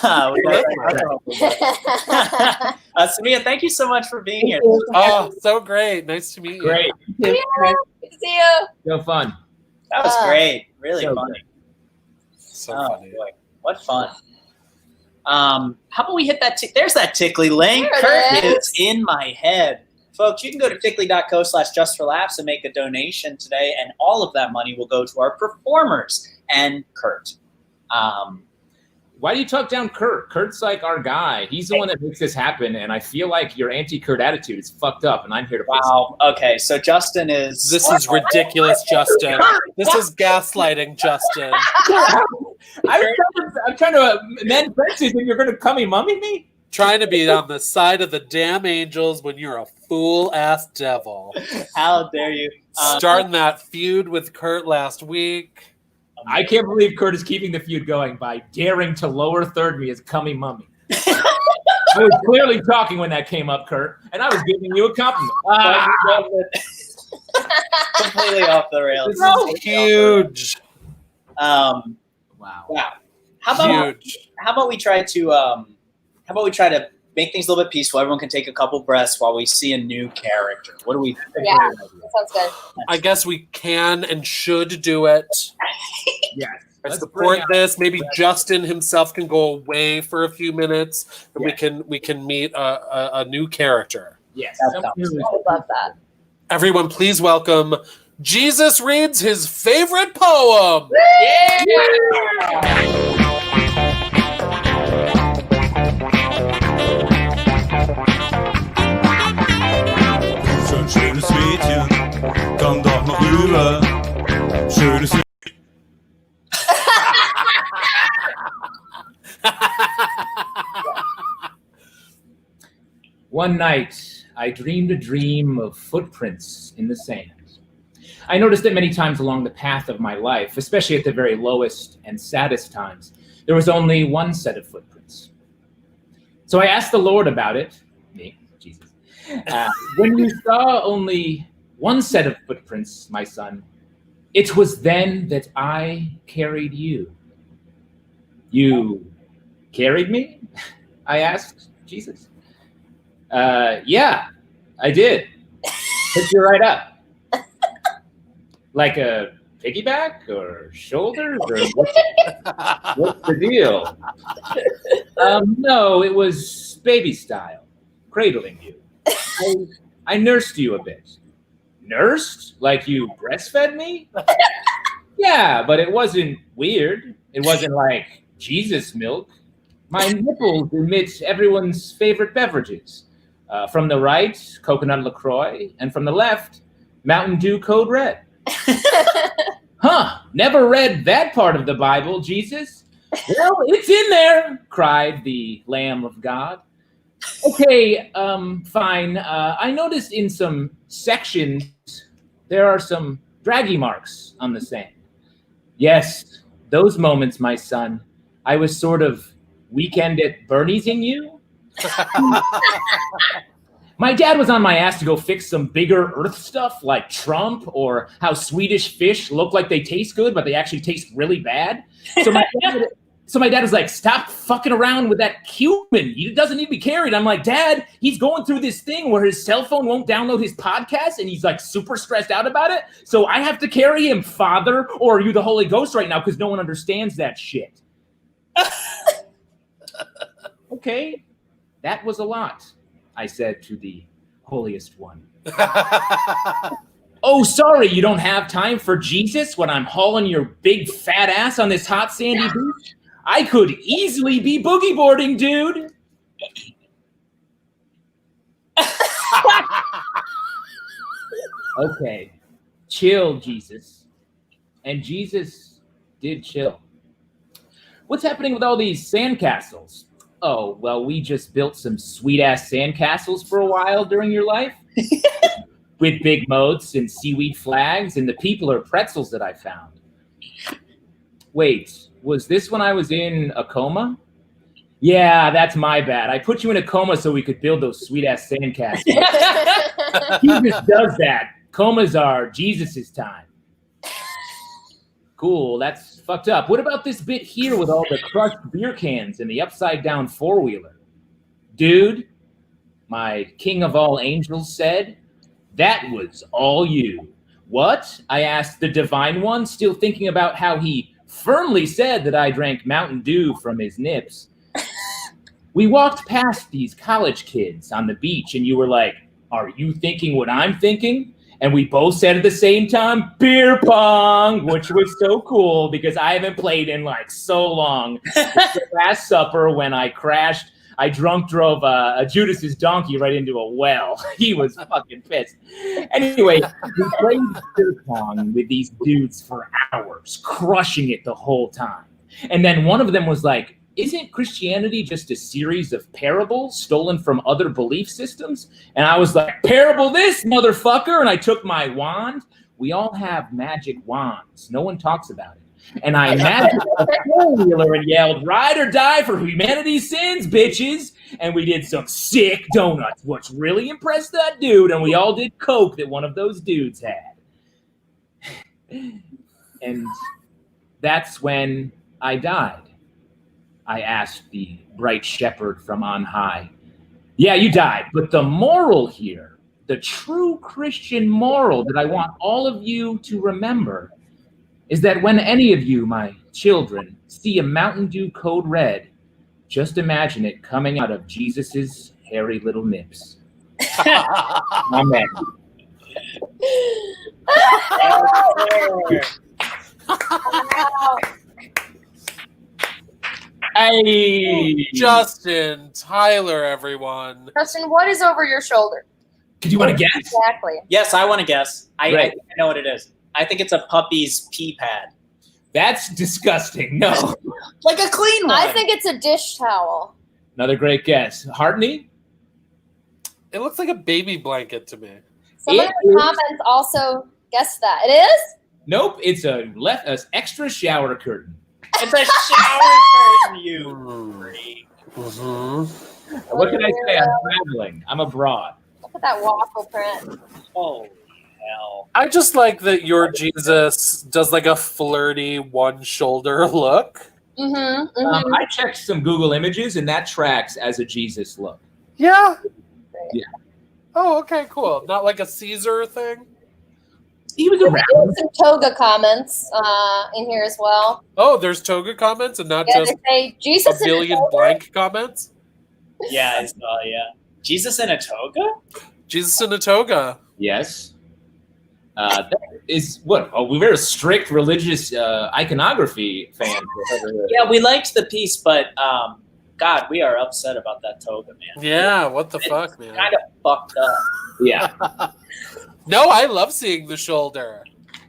Samia, thank you so much for being here. Oh, so great. Nice to meet you. Great. Good to see you. So fun. That was great. Really So funny. So Oh, funny. boy. What fun. How about we hit that? There's that Tickly link. There Kurt it is in my head. Folks, you can go to tickly.co/justforlaughs and make a donation today, and all of that money will go to our performers and Kurt. Why do you talk down Kurt? Kurt's like our guy. He's the one that makes this happen, and I feel like your anti-Kurt attitude is fucked up, and I'm here to fix it. Wow. Okay, so Justin is. This is ridiculous, Justin. This is gaslighting, Justin. I'm trying to mend fences, and you're going to cummy mummy me? Trying to be on the side of the damn angels when you're a fool-ass devil. How dare you? Starting that feud with Kurt last week. I can't believe Kurt is keeping the feud going by daring to lower third me as cummy mummy. I was clearly talking when that came up, Kurt, and I was giving you a compliment. Completely off the rails. Huge. Wow. How about we try to make things a little bit peaceful? Everyone can take a couple breaths while we see a new character. What do we think? Yeah, that sounds good. I guess we can and should do it. Yes. I support this. Maybe Justin himself can go away for a few minutes, and we can meet a new character. Yes. I would love that. Everyone, please welcome Jesus reads his favorite poem. Så en schönes Mädchen kam doch noch rüber. Schönes One night, I dreamed a dream of footprints in the sand. I noticed it many times along the path of my life, especially at the very lowest and saddest times. There was only one set of footprints. So I asked the Lord about it, me, Jesus. When you saw only one set of footprints, my son, it was then that I carried you. You carried me? I asked Jesus. Yeah, I did. Picked you right up. Like a piggyback or shoulders or what's the deal? No, it was baby style, cradling you. I nursed you a bit. Nursed? Like you breastfed me? Yeah, but it wasn't weird. It wasn't like Jesus milk. My nipples emit everyone's favorite beverages. From the right, coconut LaCroix, and from the left, Mountain Dew Code Red. Huh, never read that part of the Bible, Jesus. Well, it's in there, cried the Lamb of God. Okay, fine. I noticed in some sections there are some draggy marks on the sand. Yes, those moments, my son, I was sort of Weekend at Bernie's in you. My dad was on my ass to go fix some bigger earth stuff like Trump or how Swedish fish look like they taste good, but they actually taste really bad. So my dad was like, stop fucking around with that Cuban. He doesn't need to be carried. I'm like, Dad, he's going through this thing where his cell phone won't download his podcast and he's like super stressed out about it. So I have to carry him, Father, or are you the Holy Ghost right now? Because no one understands that shit. Okay, that was a lot, I said to the holiest one. Oh, sorry, you don't have time for Jesus when I'm hauling your big fat ass on this hot sandy beach? I could easily be boogie boarding, dude. Okay, chill, Jesus. And Jesus did chill. What's happening with all these sandcastles? Oh, well, we just built some sweet-ass sandcastles for a while during your life. With big moats and seaweed flags, and the people are pretzels that I found. Wait, was this when I was in a coma? Yeah, that's my bad. I put you in a coma so we could build those sweet-ass sandcastles. Jesus does that. Comas are Jesus's time. Cool, that's fucked up. What about this bit here with all the crushed beer cans and the upside-down four-wheeler? Dude, my king of all angels said, that was all you. What? I asked the divine one, still thinking about how he firmly said that I drank Mountain Dew from his nips. We walked past these college kids on the beach, and you were like, are you thinking what I'm thinking? And we both said at the same time, beer pong, which was so cool because I haven't played in like so long. The Last Supper, when I crashed, I drunk drove a Judas's donkey right into a well. He was fucking pissed. Anyway, we played beer pong with these dudes for hours, crushing it the whole time. And then one of them was like, isn't Christianity just a series of parables stolen from other belief systems? And I was like, parable this, motherfucker. And I took my wand, we all have magic wands. No one talks about it. And I imagined a four-wheeler and yelled, "Ride or die for humanity's sins, bitches!" And we did some sick donuts, which really impressed that dude, and we all did coke that one of those dudes had. And that's when I died. I asked the bright shepherd from on high. Yeah, you died, but the moral here, the true Christian moral that I want all of you to remember, is that when any of you, my children, see a Mountain Dew Code Red, just imagine it coming out of Jesus's hairy little nips. Amen. Hey, Justin, Tyler, everyone. Justin, what is over your shoulder? Did you want to guess? Exactly. Yes, I want to guess. I Right. think I know what it is. I think it's a puppy's pee pad. That's disgusting. No. Like a clean one. I think it's a dish towel. Another great guess. Hartney? It looks like a baby blanket to me. Someone It in the is- comments also guessed that. It is? Nope. It's a extra shower curtain. It's a shower curtain, you freak. What can I say? I'm traveling. I'm abroad. Look at that waffle print. Holy hell. I just like that your Jesus does like a flirty one shoulder look. I checked some Google images, and that tracks as a Jesus look. Yeah. Yeah. Oh, okay, cool. Not like a Caesar thing. He was There's around. some toga comments in here as well. Oh, there's toga comments and not Yeah, just they say a Jesus in a billion toga? blank comments. Yeah, I saw, yeah. Jesus in a toga? Jesus in a toga. Yes. That is what? Oh, we're a strict religious iconography fan. Yeah, we liked the piece, but God, we are upset about that toga, man. Yeah, what the It's fuck, man? Kind of fucked up. Yeah. No, I love seeing the shoulder.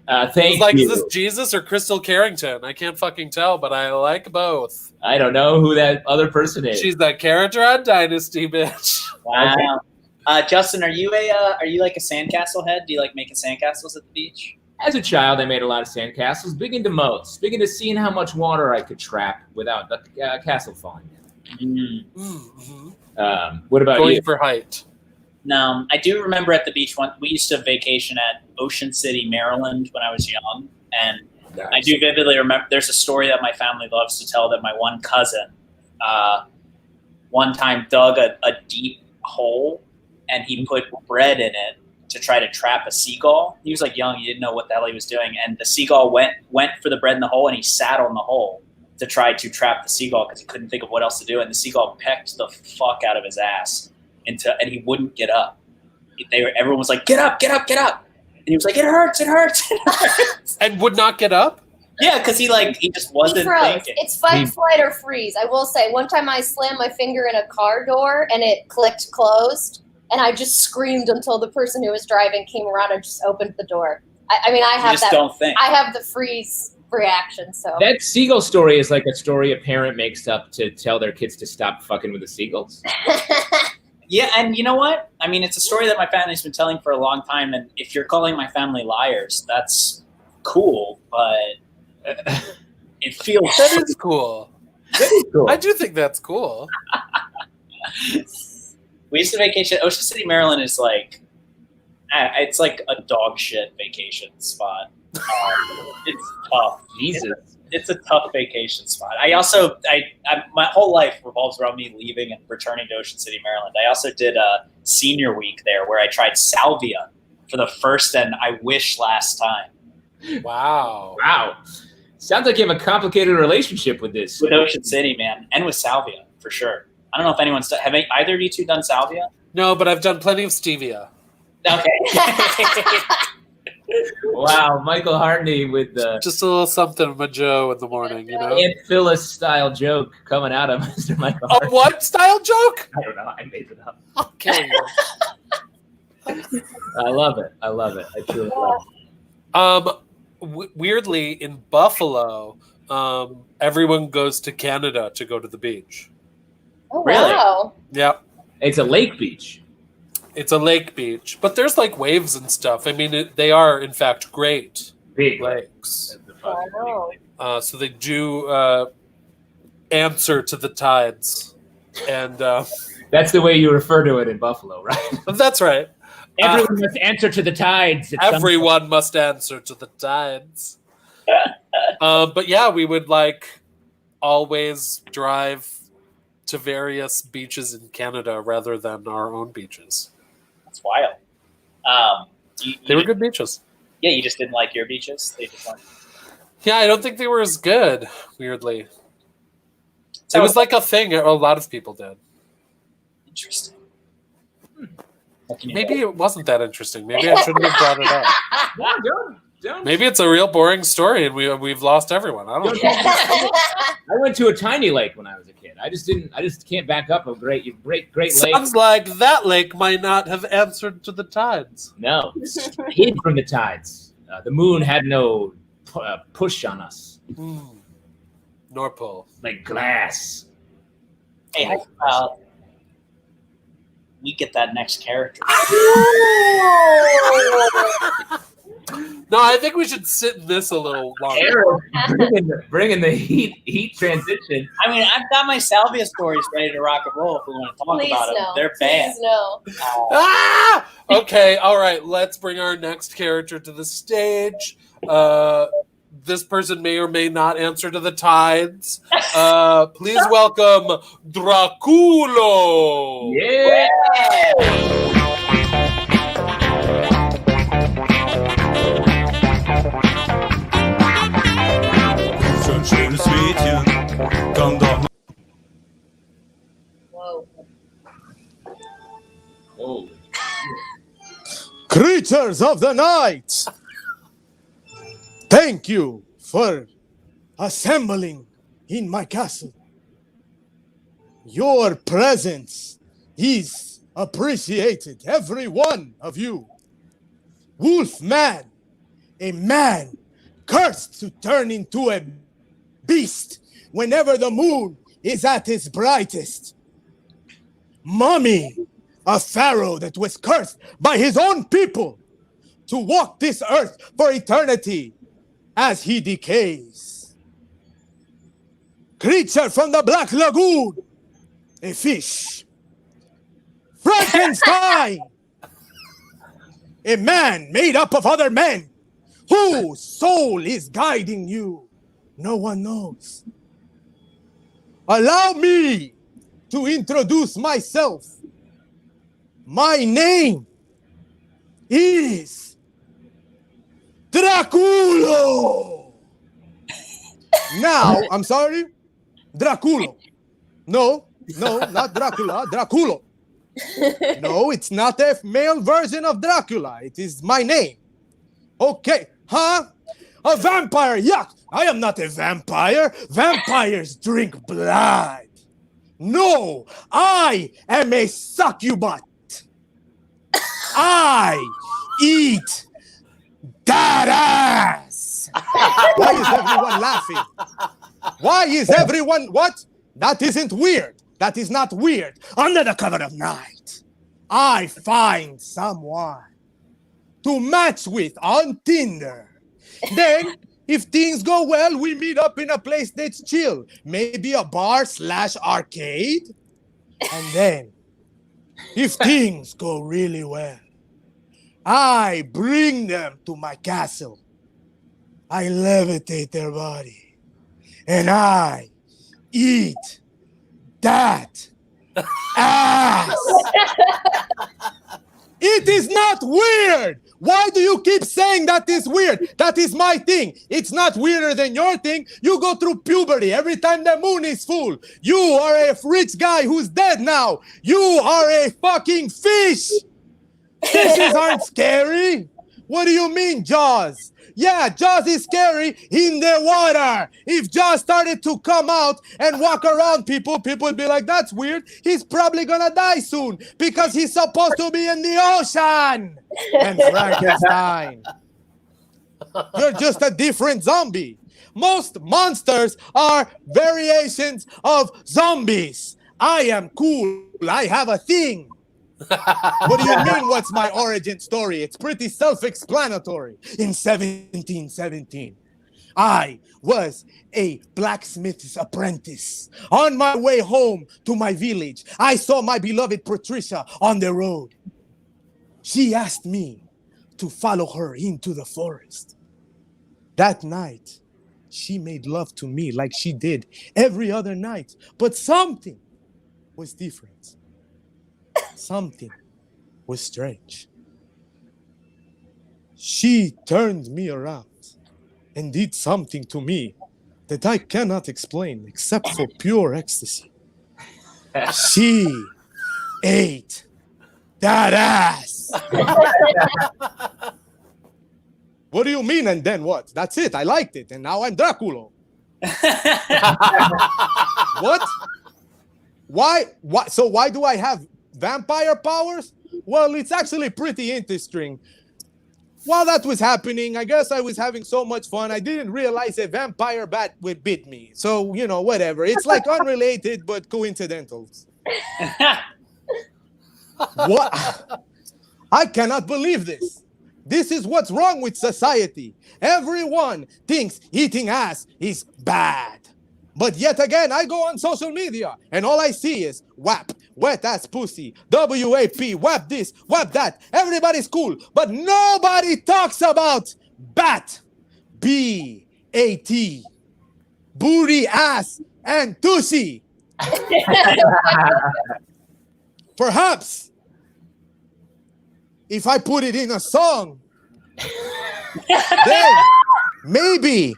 Thank It's like, you. is this Jesus or Crystal Carrington? I can't fucking tell, but I like both. I don't know who that other person is. She's that character on Dynasty, bitch. Wow. Justin, are you like a sandcastle head? Do you like making sandcastles at the beach? As a child, I made a lot of sandcastles. Big into moats. Big into seeing how much water I could trap without the castle falling in. Mm-hmm. What about Going you? for height. No, I do remember at the beach we used to vacation at Ocean City, Maryland when I was young, and I do vividly remember. There's a story that my family loves to tell that my one cousin, one time dug a deep hole, and he put bread in it to try to trap a seagull. He was like young; he didn't know what the hell he was doing, and the seagull went for the bread in the hole, and he sat on the hole to try to trap the seagull because he couldn't think of what else to do, and the seagull pecked the fuck out of his ass. And he wouldn't get up. Everyone was like, "Get up, get up, get up!" And he was like, "It hurts, it hurts, it hurts." And would not get up? Yeah, because he just He wasn't froze. thinking. It's fight, flight, or freeze. I will say, one time I slammed my finger in a car door and it clicked closed, and I just screamed until the person who was driving came around and just opened the door. I mean, I You have just that. don't think. I have the freeze reaction. So That seagull story is like a story a parent makes up to tell their kids to stop fucking with the seagulls. Yeah, and you know what? I mean, it's a story that my family's been telling for a long time, and if you're calling my family liars, that's cool, but it feels... That is cool. That is cool. I do think that's cool. We used to vacation. Ocean City, Maryland is like... It's like a dog shit vacation spot. It's tough. Jesus. It's a tough vacation spot. My whole life revolves around me leaving and returning to Ocean City, Maryland. I also did a senior week there where I tried salvia for the first and I wish last time. Wow. Wow. Sounds like you have a complicated relationship with this. With Ocean City, man, and with salvia for sure. I don't know if anyone's done. Have either of you two done salvia? No, but I've done plenty of stevia. Okay. Wow, Michael Hartney with the Just a little something of a Joe in the morning, you know? Aunt Phyllis style joke coming out of Mr. Michael A Hartney. what style joke? I don't know. I made it up. I'll kill you. I love it. I truly love it. Weirdly, in Buffalo, everyone goes to Canada to go to the beach. oh Really? wow! Yep. It's a lake beach. It's a lake beach, but there's like waves and stuff. I mean, they are in fact great Big lakes. I know. So they do answer to the tides, and That's the way you refer to it in Buffalo, right? that's right. Everyone must answer to the tides. at some Everyone must answer to the tides. But yeah, we would like always drive to various beaches in Canada rather than our own beaches. That's wild. They were good beaches. Yeah, you just didn't like your beaches. They just weren't. Yeah, I don't think they were as good, weirdly. So, It was like a thing a lot of people did. interesting. What can you Maybe it wasn't that interesting. Maybe I shouldn't have brought it up. Don't. Maybe it's a real boring story and we've lost everyone. I don't know. I went to a tiny lake when I was a kid. I just can't back up a great lake. Sounds like that lake might not have answered to the tides. No, hid from the tides. The moon had no push on us, Nor pull. like glass. Hey, how about we get that next character? No, I think we should sit in this a little longer. Bringing the heat transition. I mean, I've got my salvia stories ready to rock and roll if we want to talk Please about them. no. They're bad. Please no. Ah! Okay, all right. Let's bring our next character to the stage. This person may or may not answer to the tides. Please welcome Draculo. Yeah. Så schönes Mädchen, komm doch. Whoa. Oh. Creatures of the night, thank you for assembling in my castle. Your presence is appreciated, every one of you. Wolfman, a man cursed to turn into a beast whenever the moon is at its brightest. Mummy, a pharaoh that was cursed by his own people to walk this earth for eternity as he decays. Creature from the Black Lagoon, a fish. Frankenstein, a man made up of other men whose soul is guiding you. No one knows. Allow me to introduce myself. My name is Draculo. Now, I'm sorry, Draculo. No, not Dracula, Draculo. No, it's not a male version of Dracula. It is my name. Okay, huh? A vampire, yuck! I am not a vampire. Vampires drink blood. No, I am a succubus. I eat that ass. Why is everyone laughing? Why is everyone what? That isn't weird. That is not weird. Under the cover of night, I find someone to match with on Tinder. Then, if things go well, we meet up in a place that's chill. Maybe a bar/arcade. And then, if things go really well, I bring them to my castle. I levitate their body. And I eat that ass. It is not weird. Why do you keep saying that is weird? That is my thing. It's not weirder than your thing. You go through puberty every time the moon is full. You are a rich guy who's dead now. You are a fucking fish. Fishes aren't scary. What do you mean, Jaws? Yeah, Jaws is scary in the water. If Jaws started to come out and walk around people would be like, that's weird. He's probably gonna die soon because he's supposed to be in the ocean. And Frankenstein, you're just a different zombie. Most monsters are variations of zombies. I am cool. I have a thing. What do you mean, what's my origin story? It's pretty self-explanatory. In 1717, I was a blacksmith's apprentice. On my way home to my village, I saw my beloved Patricia on the road. She asked me to follow her into the forest. That night, she made love to me like she did every other night, but something was different. Something was strange. She turned me around and did something to me that I cannot explain except for pure ecstasy. She ate that ass. What do you mean, and then what? That's it. I liked it, and now I'm Dracula. What? Why? So why do I have vampire powers? Well, it's actually pretty interesting. While that was happening, I guess I was having so much fun, I didn't realize a vampire bat would bit me. So, you know, whatever. It's like unrelated, but coincidental. What? I cannot believe this. This is what's wrong with society. Everyone thinks eating ass is bad. But yet again, I go on social media and all I see is WAP, wet ass pussy, WAP, WAP this, WAP that. Everybody's cool, but nobody talks about BAT, B-A-T, booty, ass, and tushy. Perhaps if I put it in a song, then maybe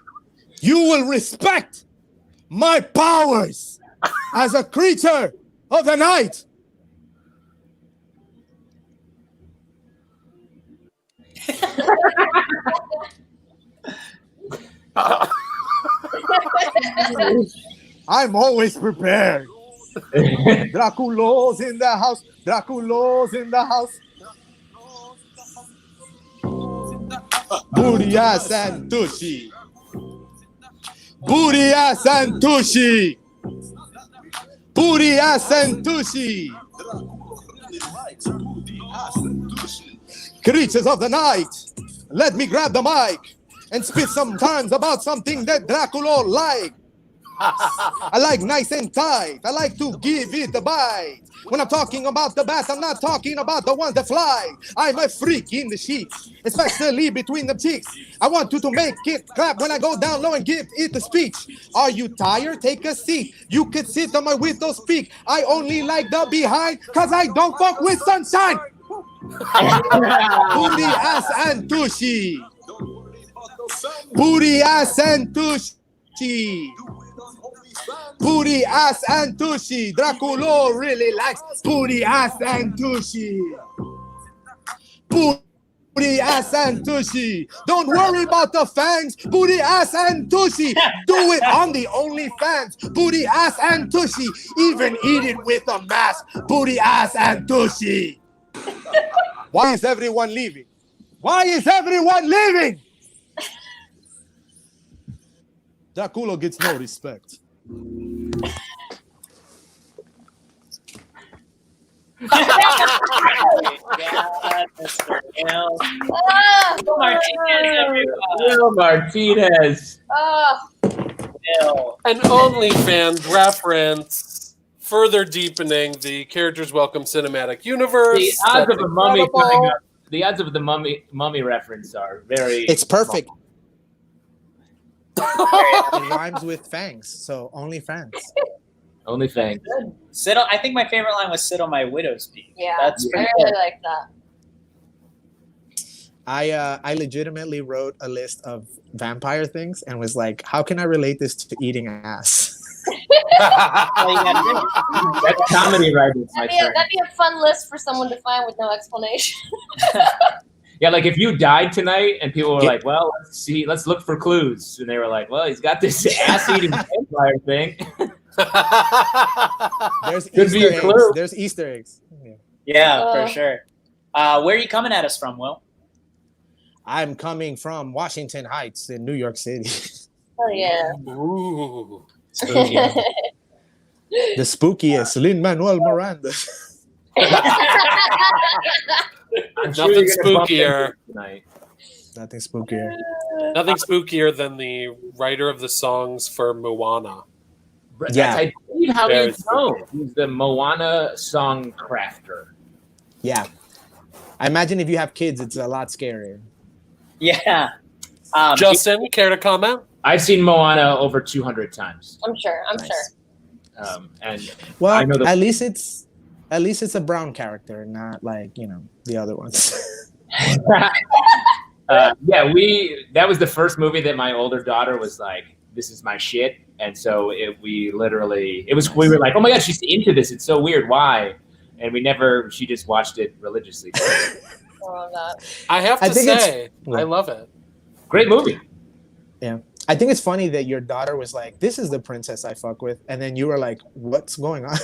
you will respect my powers as a creature of the night. I'm always prepared. Dracula's in the house. Dracula's in the house. Booty ass and tushy. Booty ass and tushy. Booty ass and tushy. Creatures of the night, let me grab the mic and spit sometimes about something that Dracula like. I like nice and tight. I like to give it a bite. When I'm talking about the bats, I'm not talking about the ones that fly. I'm a freak in the sheets, especially between the cheeks. I want you to make it clap when I go down low and give it a speech. Are you tired? Take a seat. You could sit on my widow's peak. I only like the behind, cause I don't fuck with sunshine. Booty, ass, and tushy. Booty, ass, and tushy. Booty, ass, and tushy. Dracula really likes booty, ass, and tushy. Booty, ass, and tushy. Don't worry about the fangs. Booty, ass, and tushy. Do it on the OnlyFans. Booty, ass, and tushy. Even eat it with a mask. Booty, ass, and tushy. Why is everyone leaving? Why is everyone leaving? Dracula gets no respect. Will Martinez. An OnlyFans reference, further deepening the Characters Welcome cinematic universe. The odds of a mummy coming up. The odds of the mummy reference are very. It's perfect. It rhymes with fangs, so only fans. Only fangs. Sit on, I think my favorite line was "Sit on my widow's peak." Yeah, That's I pretty really cool. like that. I legitimately wrote a list of vampire things and was like, how can I relate this to eating ass? That's comedy writing. That'd be a fun list for someone to find with no explanation. Yeah, like if you died tonight and people were like, well, let's see, let's look for clues. And they were like, well, he's got this ass-eating vampire thing. There's Could be Easter a clue. eggs. There's Easter eggs. Yeah, for sure. Where are you coming at us from, Will? I'm coming from Washington Heights in New York City. Oh yeah. Ooh. The spookiest Lin-Manuel Miranda. Nothing spookier. Nothing spookier. Nothing spookier than the writer of the songs for Moana. Yeah. I believe how Very he's known. He's the Moana song crafter. Yeah. I imagine if you have kids, it's a lot scarier. Yeah. Justin, care to comment? I've seen Moana over 200 times. I'm sure. Nice. And Well, I know at least it's a brown character, not like the other ones. that was the first movie that my older daughter was like, this is my shit. And so we were like, oh my God, she's into this. It's so weird. Why? And she just watched it religiously. I love that. I have to say, Yeah. I love it. Great movie. Yeah. I think it's funny that your daughter was like, this is the princess I fuck with. And then you were like, what's going on?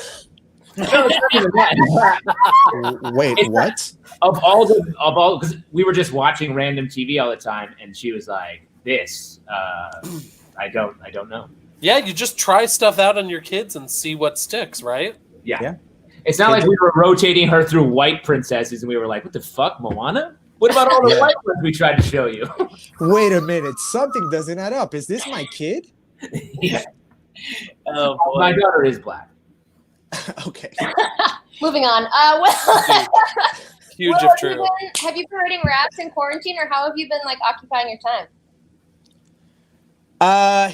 Wait, what? Because we were just watching random TV all the time. And she was like, this, I don't know. Yeah, you just try stuff out on your kids and see what sticks, right? Yeah. It's not like we were rotating her through white princesses and we were like, what the fuck, Moana? What about all the white ones we tried to show you? Wait a minute. Something doesn't add up. Is this my kid? Yeah. Oh, boy. My daughter is black. Okay. Moving on. Huge Will, if true. have you been writing raps in quarantine, or how have you been occupying your time?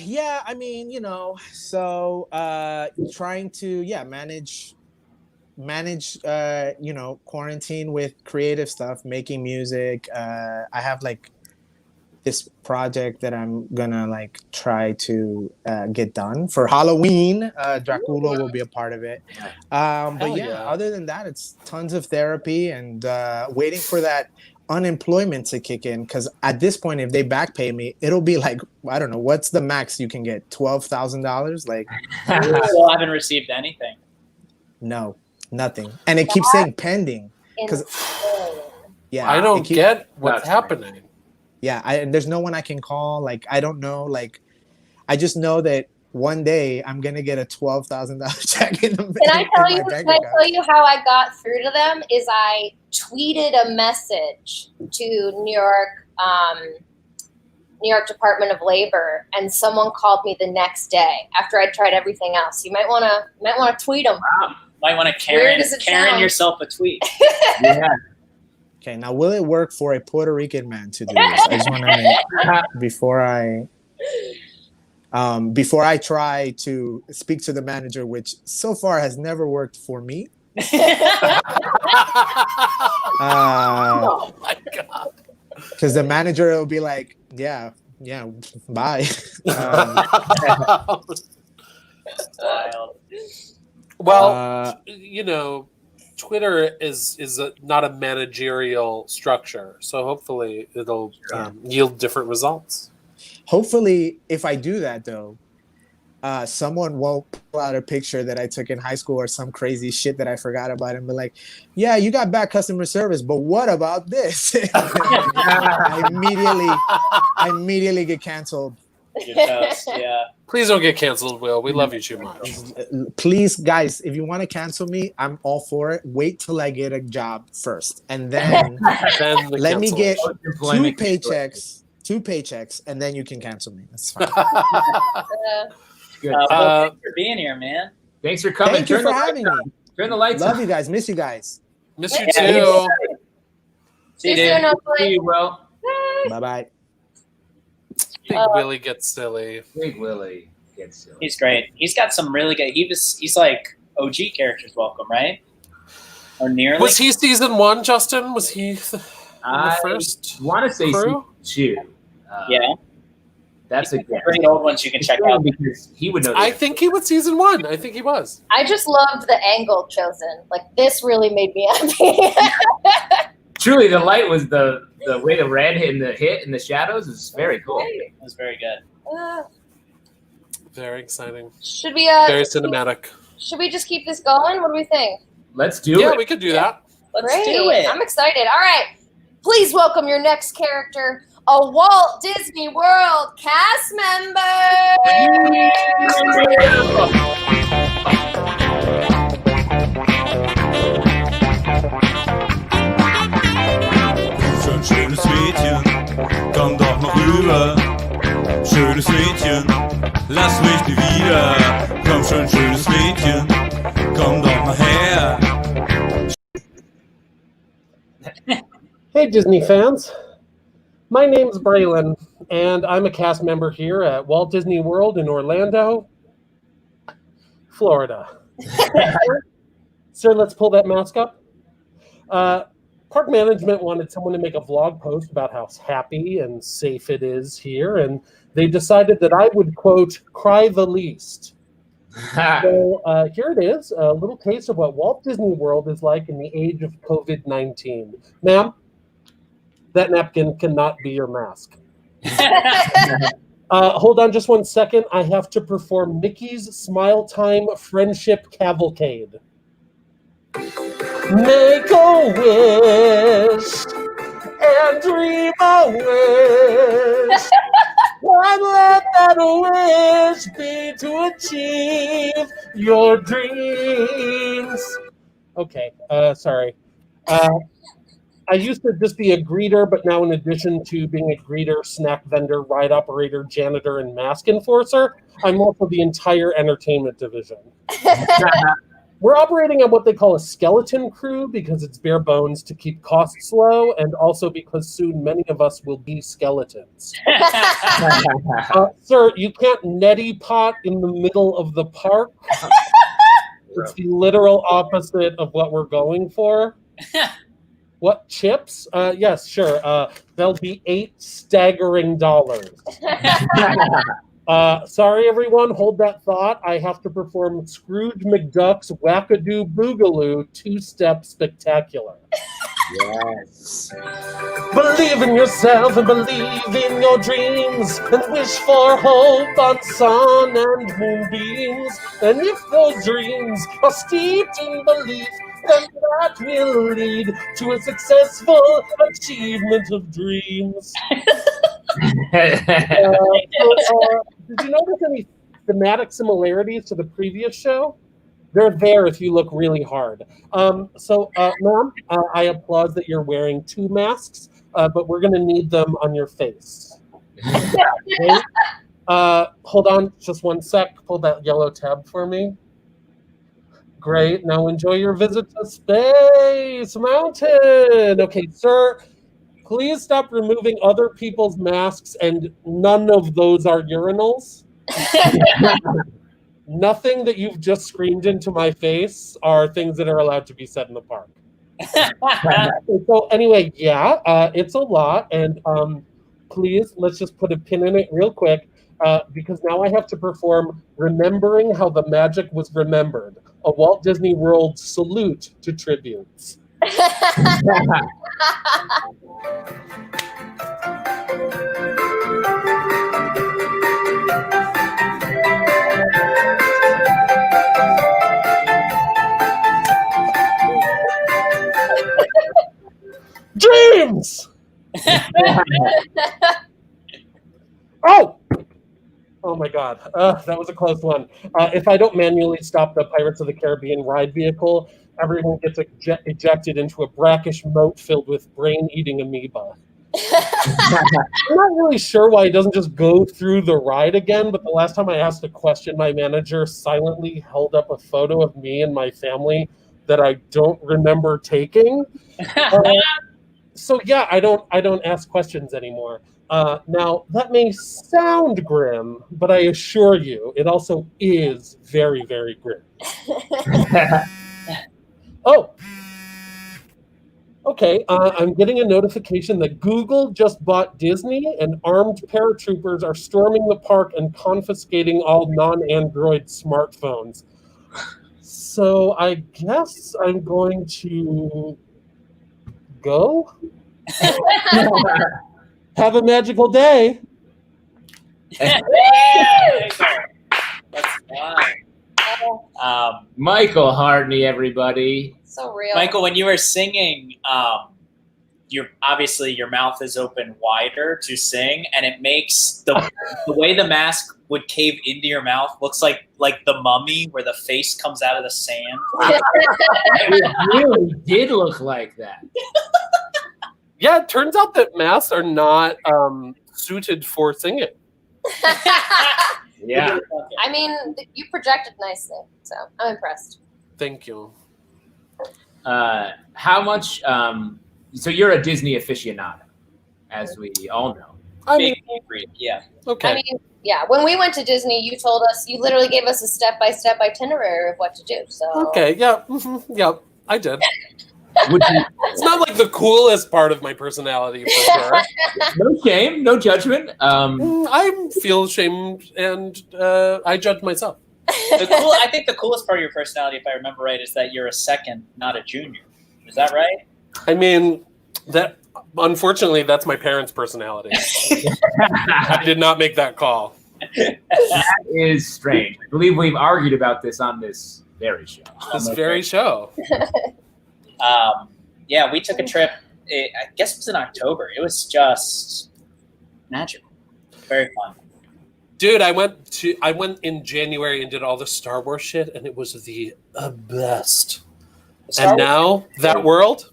Yeah, I mean, so trying to manage quarantine with creative stuff, making music. I have this project that I'm gonna try to get done for Halloween. Dracula will be a part of it. But other than that, it's tons of therapy and waiting for that unemployment to kick in, because at this point, if they back pay me, it'll be I don't know, what's the max you can get? $12,000? Still haven't received anything. No, nothing. And it keeps saying pending. Because I don't get what's happening. Yeah, there's no one I can call. I don't know. I just know that one day I'm gonna get a $12,000 check in the Can I tell you how I got through to them? Is I tweeted a message to New York Department of Labor, and someone called me the next day after I tried everything else. You might want to tweet them. Wow. Might want to Karen yourself a tweet. Yeah. Okay, now will it work for a Puerto Rican man to do this? I just want to make before I try to speak to the manager, which so far has never worked for me. Oh my God. Because the manager will be like, yeah, bye. Wild. Well, Twitter is not a managerial structure, so hopefully it'll yield different results. Hopefully, if I do that, though, someone won't pull out a picture that I took in high school or some crazy shit that I forgot about and be like, yeah, you got bad customer service, but what about this? I immediately get canceled. Yeah. Please don't get canceled, Will. We love you too much. Please, guys, if you want to cancel me, I'm all for it. Wait till I get a job first. And then let me get two paychecks, and then you can cancel me. That's fine. Good. Thanks for being here, man. Thanks for coming. Thank you for having me. Turn the lights Love on. you guys. Miss you guys. Miss you too. See you, dude. See you, Will. Bye-bye. Big Willie gets silly. Big Willie gets silly. He's great. He's got some really good. He's like OG characters. Welcome, right? Or nearly. Was he season 1, Justin? Was he the first? I want to say crew? season 2. Yeah. That's a guess. Pretty old ones you can check out. Because he would know. I think he was season 1. I think he was. I just loved the angle chosen. This really made me happy. Truly, the light was the way the red hit in the shadows is very cool. It was very good. Very exciting. Should we? Very cinematic. Should we just keep this going? What do we think? Let's do it. Yeah, we could do that. Let's Great. do it. I'm excited. All right. Please welcome your next character, a Walt Disney World cast member. schönes Mädchen, komm doch mal rüber. Schönes Mädchen, lass mich nie wieder. Komm schon, schönes Mädchen, komm doch mal her. Hey, Disney fans. My name's Braylon, and I'm a cast member here at Walt Disney World in Orlando, Florida. Sir, let's pull that mask up. Park management wanted someone to make a vlog post about how happy and safe it is here, and they decided that I would, quote, cry the least. So here it is, a little taste of what Walt Disney World is like in the age of COVID-19. Ma'am, that napkin cannot be your mask. Hold on just 1 second. I have to perform Mickey's Smile Time Friendship Cavalcade. Make a wish and dream a wish. And let that wish be to achieve your dreams. Okay, sorry. I used to just be a greeter, but now in addition to being a greeter, snack vendor, ride operator, janitor, and mask enforcer, I'm also the entire entertainment division. We're operating on what they call a skeleton crew because it's bare bones to keep costs low, and also because soon many of us will be skeletons. Sir, you can't neti pot in the middle of the park. It's the literal opposite of what we're going for. What, chips? Yes, sure. There'll be $8 staggering. Sorry, everyone. Hold that thought. I have to perform Scrooge McDuck's Wackadoo Boogaloo two-step spectacular. Yes. Believe in yourself and believe in your dreams, and wish for hope on sun and moonbeams. And if those dreams are steeped in belief, then that will lead to a successful achievement of dreams. Did you notice any thematic similarities to the previous show? They're there if you look really hard. Ma'am, I applaud that you're wearing 2 masks, but we're going to need them on your face. Okay? Hold on just 1 sec. Pull that yellow tab for me. Great. Now enjoy your visit to Space Mountain. Okay, sir, please stop removing other people's masks, and none of those are urinals. Nothing that you've just screamed into my face are things that are allowed to be said in the park. So anyway, yeah, it's a lot, and please, let's just put a pin in it real quick, because now I have to perform Remembering How the Magic Was Remembered, a Walt Disney World salute to tributes. Dreams! Oh my God, that was a close one. If I don't manually stop the Pirates of the Caribbean ride vehicle, everyone gets ejected into a brackish moat filled with brain-eating amoeba. I'm not really sure why he doesn't just go through the ride again, but the last time I asked a question, my manager silently held up a photo of me and my family that I don't remember taking. So yeah, I don't ask questions anymore. Now, that may sound grim, but I assure you, it also is very, very grim. Oh, okay. I'm getting a notification that Google just bought Disney, and armed paratroopers are storming the park and confiscating all non-Android smartphones. So I guess I'm going to go. Have a magical day. That's fun. Michael Hartney, everybody. So real. Michael, when you were singing, your mouth is open wider to sing, and it makes the way the mask would cave into your mouth looks like the Mummy, where the face comes out of the sand. It really did look like that. Yeah, it turns out that masks are not suited for singing. Yeah. I mean, you projected nicely, so I'm impressed. Thank you. How much? So you're a Disney aficionado, as we all know. I mean, Yeah. okay. I mean, yeah, when we went to Disney, you told us, you literally gave us a step-by-step itinerary of what to do. So Okay, yeah. Yeah, I did. Would you, It's not like the coolest part of my personality, for sure. no shame, no judgment. I feel ashamed and I judge myself. I think the coolest part of your personality, if I remember right, is that you're a second, not a junior. Is that right? I mean, that unfortunately, that's my parents' personality. I did not make that call. That is strange. I believe we've argued about this on this very show. This very show. Yeah, we took a trip. I guess it was in October. It was just magical. Very fun. Dude, I went in January and did all the Star Wars shit, and it was the best. And now that world,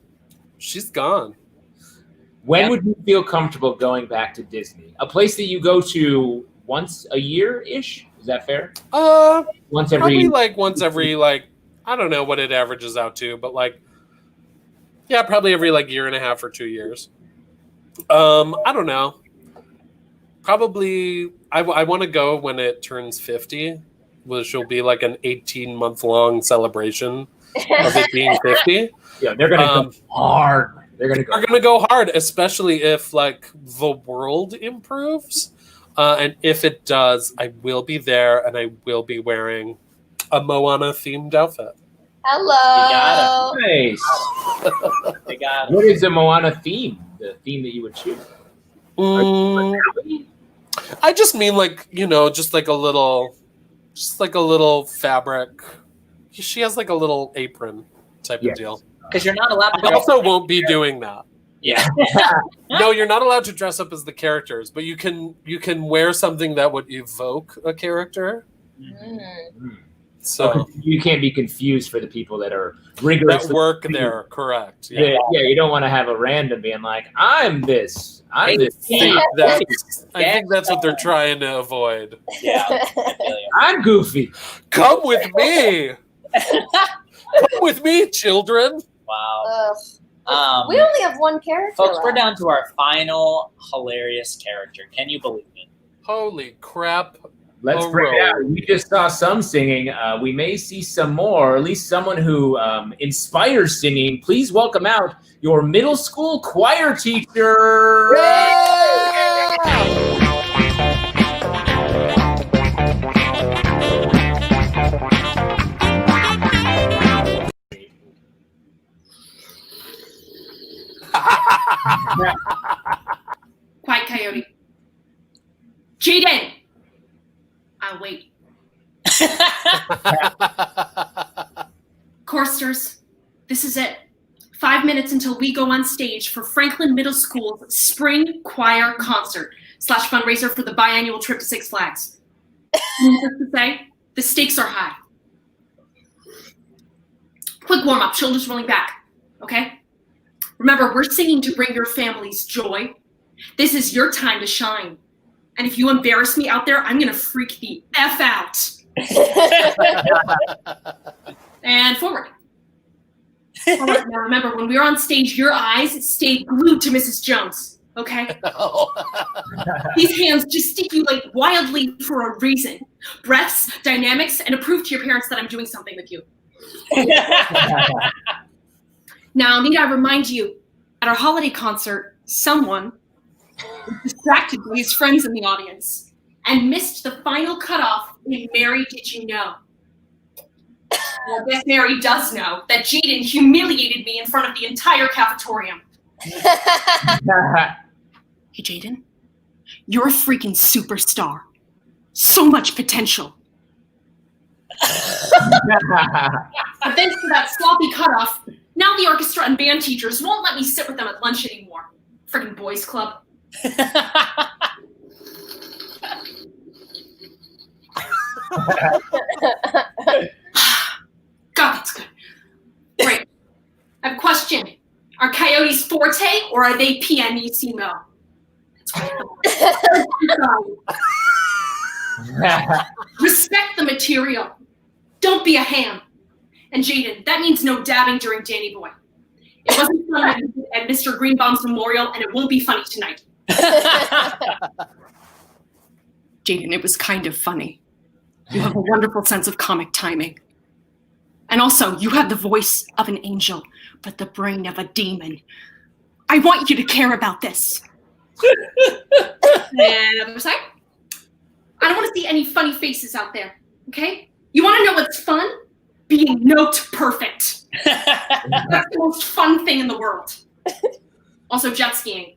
she's gone. When would you feel comfortable going back to Disney? A place that you go to once a year-ish? Is that fair? Once every I don't know what it averages out to, but probably every year and a half or 2 years. I don't know. Probably I want to go when it turns 50, which will be like an 18-month-long celebration of it being 50. Yeah, they're gonna go hard. They're gonna go hard, especially if the world improves. And if it does, I will be there and I will be wearing a Moana themed outfit. Hello. Nice. They got it. What is the Moana theme? The theme that you would choose? I just mean just like a little fabric. She has like a little apron type of deal. Because you're not allowed to. I also won't be doing that. Yeah. No, you're not allowed to dress up as the characters, but you can wear something that would evoke a character. Mm. So you can't be confused for the people that are rigorous that work there. Correct. Yeah. You don't want to have a random being like, I'm this. I'm this. I think that's what they're trying to avoid. Yeah. I'm goofy. Come with me. Come with me, children. Wow. We only have one character. Folks, we're down to our final hilarious character. Can you believe it? Holy crap. Let's bring it out. We just saw some singing. We may see some more, or at least someone who inspires singing. Please welcome out your middle school choir teacher. Quiet Coyote. Jaden! I'll wait. Choristers, this is it. 5 minutes until we go on stage for Franklin Middle School's Spring Choir Concert / fundraiser for the biannual trip to Six Flags. Needless to say, the stakes are high. Quick warm-up, shoulders rolling back, okay? Remember, we're singing to bring your families joy. This is your time to shine. And if you embarrass me out there, I'm going to freak the F out. And forward. Forward. Now remember, when we're on stage, your eyes stay glued to Mrs. Jones, okay? These hands gesticulate wildly for a reason. Breaths, dynamics, and to prove to your parents that I'm doing something with you. Now, need I remind you, at our holiday concert, someone was distracted by his friends in the audience and missed the final cutoff in Mary Did You Know? Well, I guess Mary does know that Jaden humiliated me in front of the entire cafetorium. Hey, Jaden, you're a freaking superstar. So much potential. But thanks to that sloppy cutoff, now the orchestra and band teachers won't let me sit with them at lunch anymore. Friggin' boys club. God, that's good. Great. I have a question. Are Coyote's 4 forte or are they pianissimo? Respect the material. Don't be a ham. And Jaden, that means no dabbing during Danny Boy. It wasn't funny at Mr. Greenbaum's memorial, and it won't be funny tonight. Jaden, it was kind of funny. You have a wonderful sense of comic timing. And also, you have the voice of an angel, but the brain of a demon. I want you to care about this. And other side. I don't want to see any funny faces out there, okay? You want to know what's fun? Being note perfect. That's the most fun thing in the world. Also, jet skiing.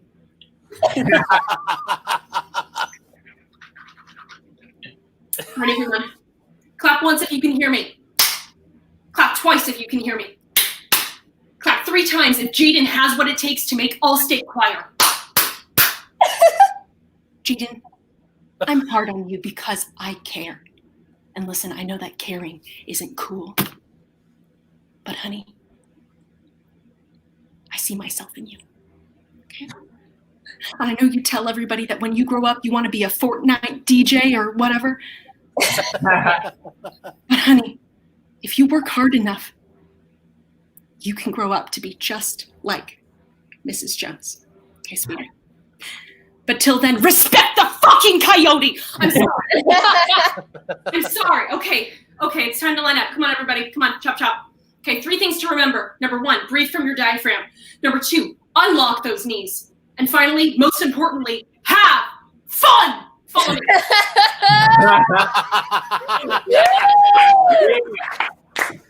Ready, everyone? Clap once if you can hear me. Clap twice if you can hear me. Clap 3 times if Jaden has what it takes to make all-state choir. Jaden, I'm hard on you because I care. And listen, I know that caring isn't cool. But honey, I see myself in you. Okay? And I know you tell everybody that when you grow up, you want to be a Fortnite DJ or whatever. But honey, if you work hard enough, you can grow up to be just like Mrs. Jones. Okay, sweetie? But till then, respect the fucking coyote! I'm sorry. I'm sorry. Okay, it's time to line up. Come on, everybody. Come on, chop, chop. Okay, 3 things to remember. Number 1, breathe from your diaphragm. Number 2, unlock those knees. And finally, most importantly, have fun! Follow me.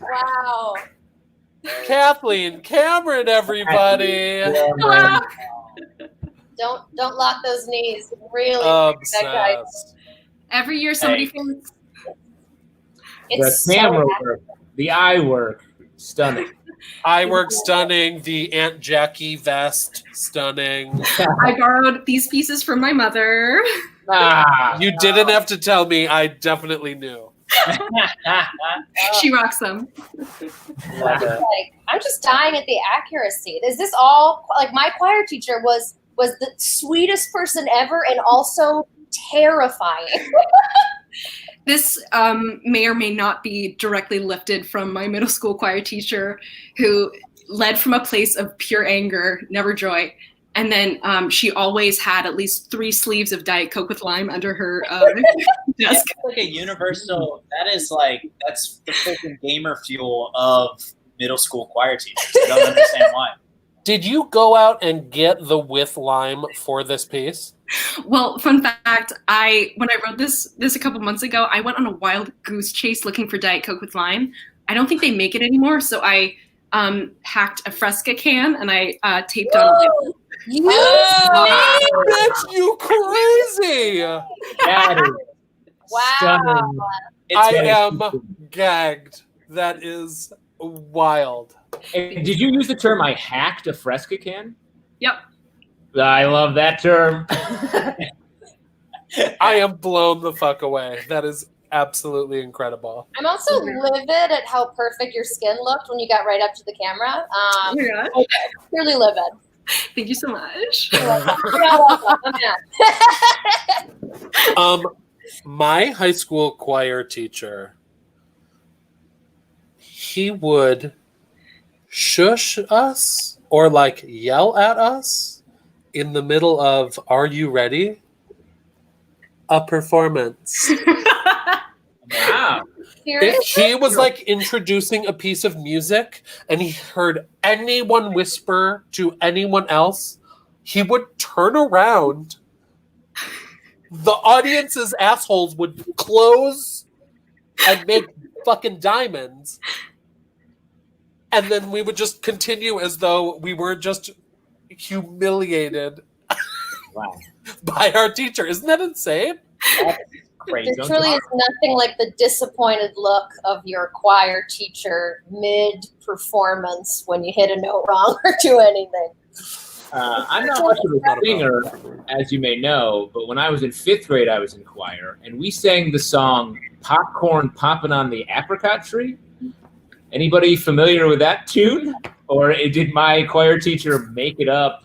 Wow. Kathleen Cameron, everybody. Hello. Don't lock those knees. Really, that guy. Obsessed. Every year somebody thinks It's The camera so work, the eye work, stunning. Eye work stunning. The Aunt Jackie vest stunning. I borrowed these pieces from my mother. You didn't have to tell me. I definitely knew. She rocks them. Love it. like I'm just dying at the accuracy. Is this all like my choir teacher was the sweetest person ever and also terrifying. This may or may not be directly lifted from my middle school choir teacher who led from a place of pure anger, never joy. And then she always had at least 3 sleeves of Diet Coke with lime under her desk. It's like a universal, that's the freaking gamer fuel of middle school choir teachers. I don't understand why. Did you go out and get the with lime for this piece? Well, fun fact, when I wrote this a couple months ago, I went on a wild goose chase looking for Diet Coke with lime. I don't think they make it anymore, so I hacked a Fresca can and I taped on a label. Bitch, you crazy! That is stunning. Wow. I am gagged. That is wild. And did you use the term "I hacked a Fresca can"? Yep. I love that term. I am blown the fuck away. That is absolutely incredible. I'm also livid at how perfect your skin looked when you got right up to the camera. Oh my God. Clearly livid. Thank you so much. You're welcome. My high school choir teacher, he would shush us or like yell at us in the middle of "Are you ready?" a performance. Wow. If he was like introducing a piece of music and he heard anyone whisper to anyone else, he would turn around. The audience's assholes would close and make fucking diamonds. And then we would just continue as though we were just humiliated by our teacher. Isn't that insane? Crazy. There truly is nothing like the disappointed look of your choir teacher mid-performance when you hit a note wrong or do anything. I'm not much of a singer, as you may know, but when I was in 5th grade, I was in choir, and we sang the song "Popcorn Poppin' on the Apricot Tree." Anybody familiar with that tune? Or did my choir teacher make it up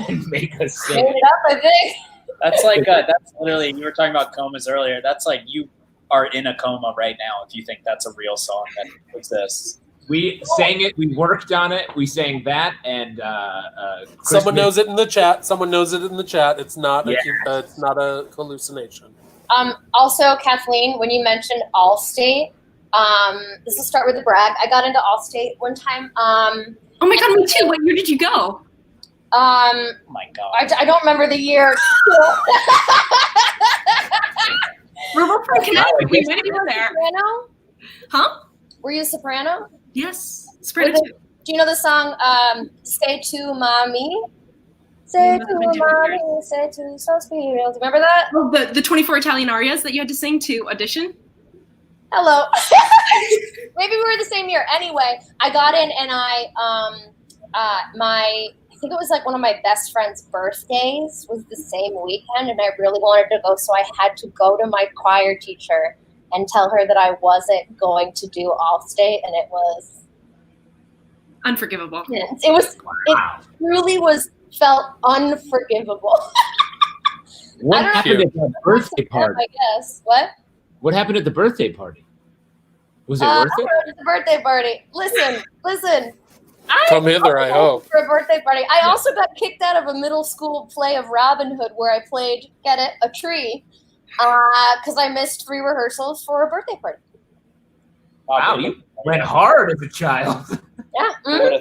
and make us sing? Made it up, I think. That's like that's literally, you were talking about comas earlier. That's like you are in a coma right now if you think that's a real song that exists. We sang it. We worked on it. We sang that, and Someone knows it in the chat. Someone knows it in the chat. It's not. Yeah. It's not a hallucination. Also, Kathleen, when you mentioned Allstate, this will start with a brag. I got into Allstate one time. Oh my god, me too. What year did you go? Oh my god. I don't remember the year. We're from Connecticut. We went over there. Soprano? Huh? Were you a soprano? Yes. Soprano Do too. you know the song Say to Mommy? Say to Mommy, say to Sospiro. Remember that? Oh, the 24 Italian arias that you had to sing to audition? Hello. Maybe we were the same year. Anyway, I got in and I think it was like one of my best friend's birthdays was the same weekend, and I really wanted to go, so I had to go to my choir teacher and tell her that I wasn't going to do Allstate, and it was unforgivable. It truly felt unforgivable. What happened at the birthday party? I guess. What? What happened at the birthday party? Was it worth it? It was a birthday party. Listen. Come hither, I hope. For a birthday party. I also got kicked out of a middle school play of Robin Hood where I played, get it, a tree, because I missed 3 rehearsals for a birthday party. Wow, you went hard as a child. Yeah.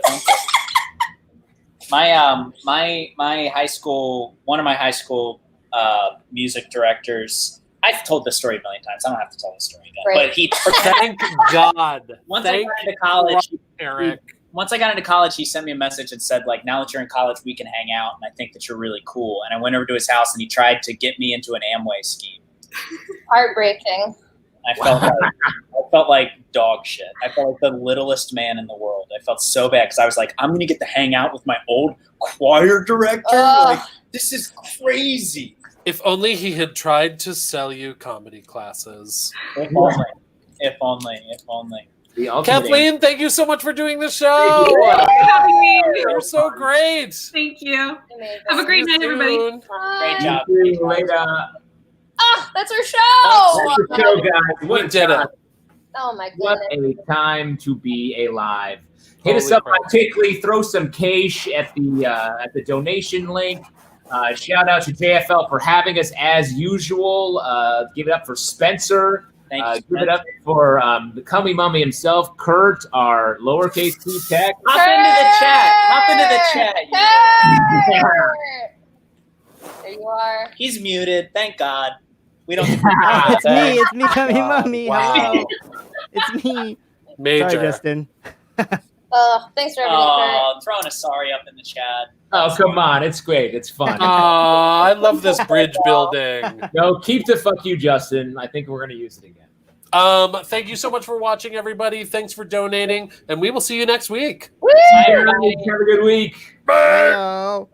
My high school, one of my high school music directors, I've told this story a million times. I don't have to tell the story again. Right. But he Thank God. Once I got into college, Eric. Once I got into college, he sent me a message and said, like, now that you're in college, we can hang out, and I think that you're really cool. And I went over to his house, and he tried to get me into an Amway scheme. Heartbreaking. I felt like dog shit. I felt like the littlest man in the world. I felt so bad because I was like, I'm going to get to hang out with my old choir director? Like, this is crazy. If only he had tried to sell you comedy classes. If only. If only. Kathleen, thank you so much for doing the show. You're so great. Thank you. Have a great night, everybody. Great job. That's our show. That's the show, guys. We did it. Oh my goodness. What a time to be alive. Hit us up on Tickly. Throw some cash at the donation link. Shout out to JFL for having us as usual. Give it up for Spencer. Give it up for the Cummy Mummy himself, Kurt, our lowercase t tech. Hop into the chat. There you are. He's muted. Thank God. We don't. It's me, Cummy Mummy. Wow. Hello. It's me. Major. Sorry, Justin. Thanks for everything. Throwing a sorry up in the chat. Oh, come on. It's great. It's fun. I love this bridge building. No, keep the fuck you, Justin. I think we're going to use it again. Thank you so much for watching, everybody. Thanks for donating, and we will see you next week. Bye, everybody. Have a good week. Bye. Hello.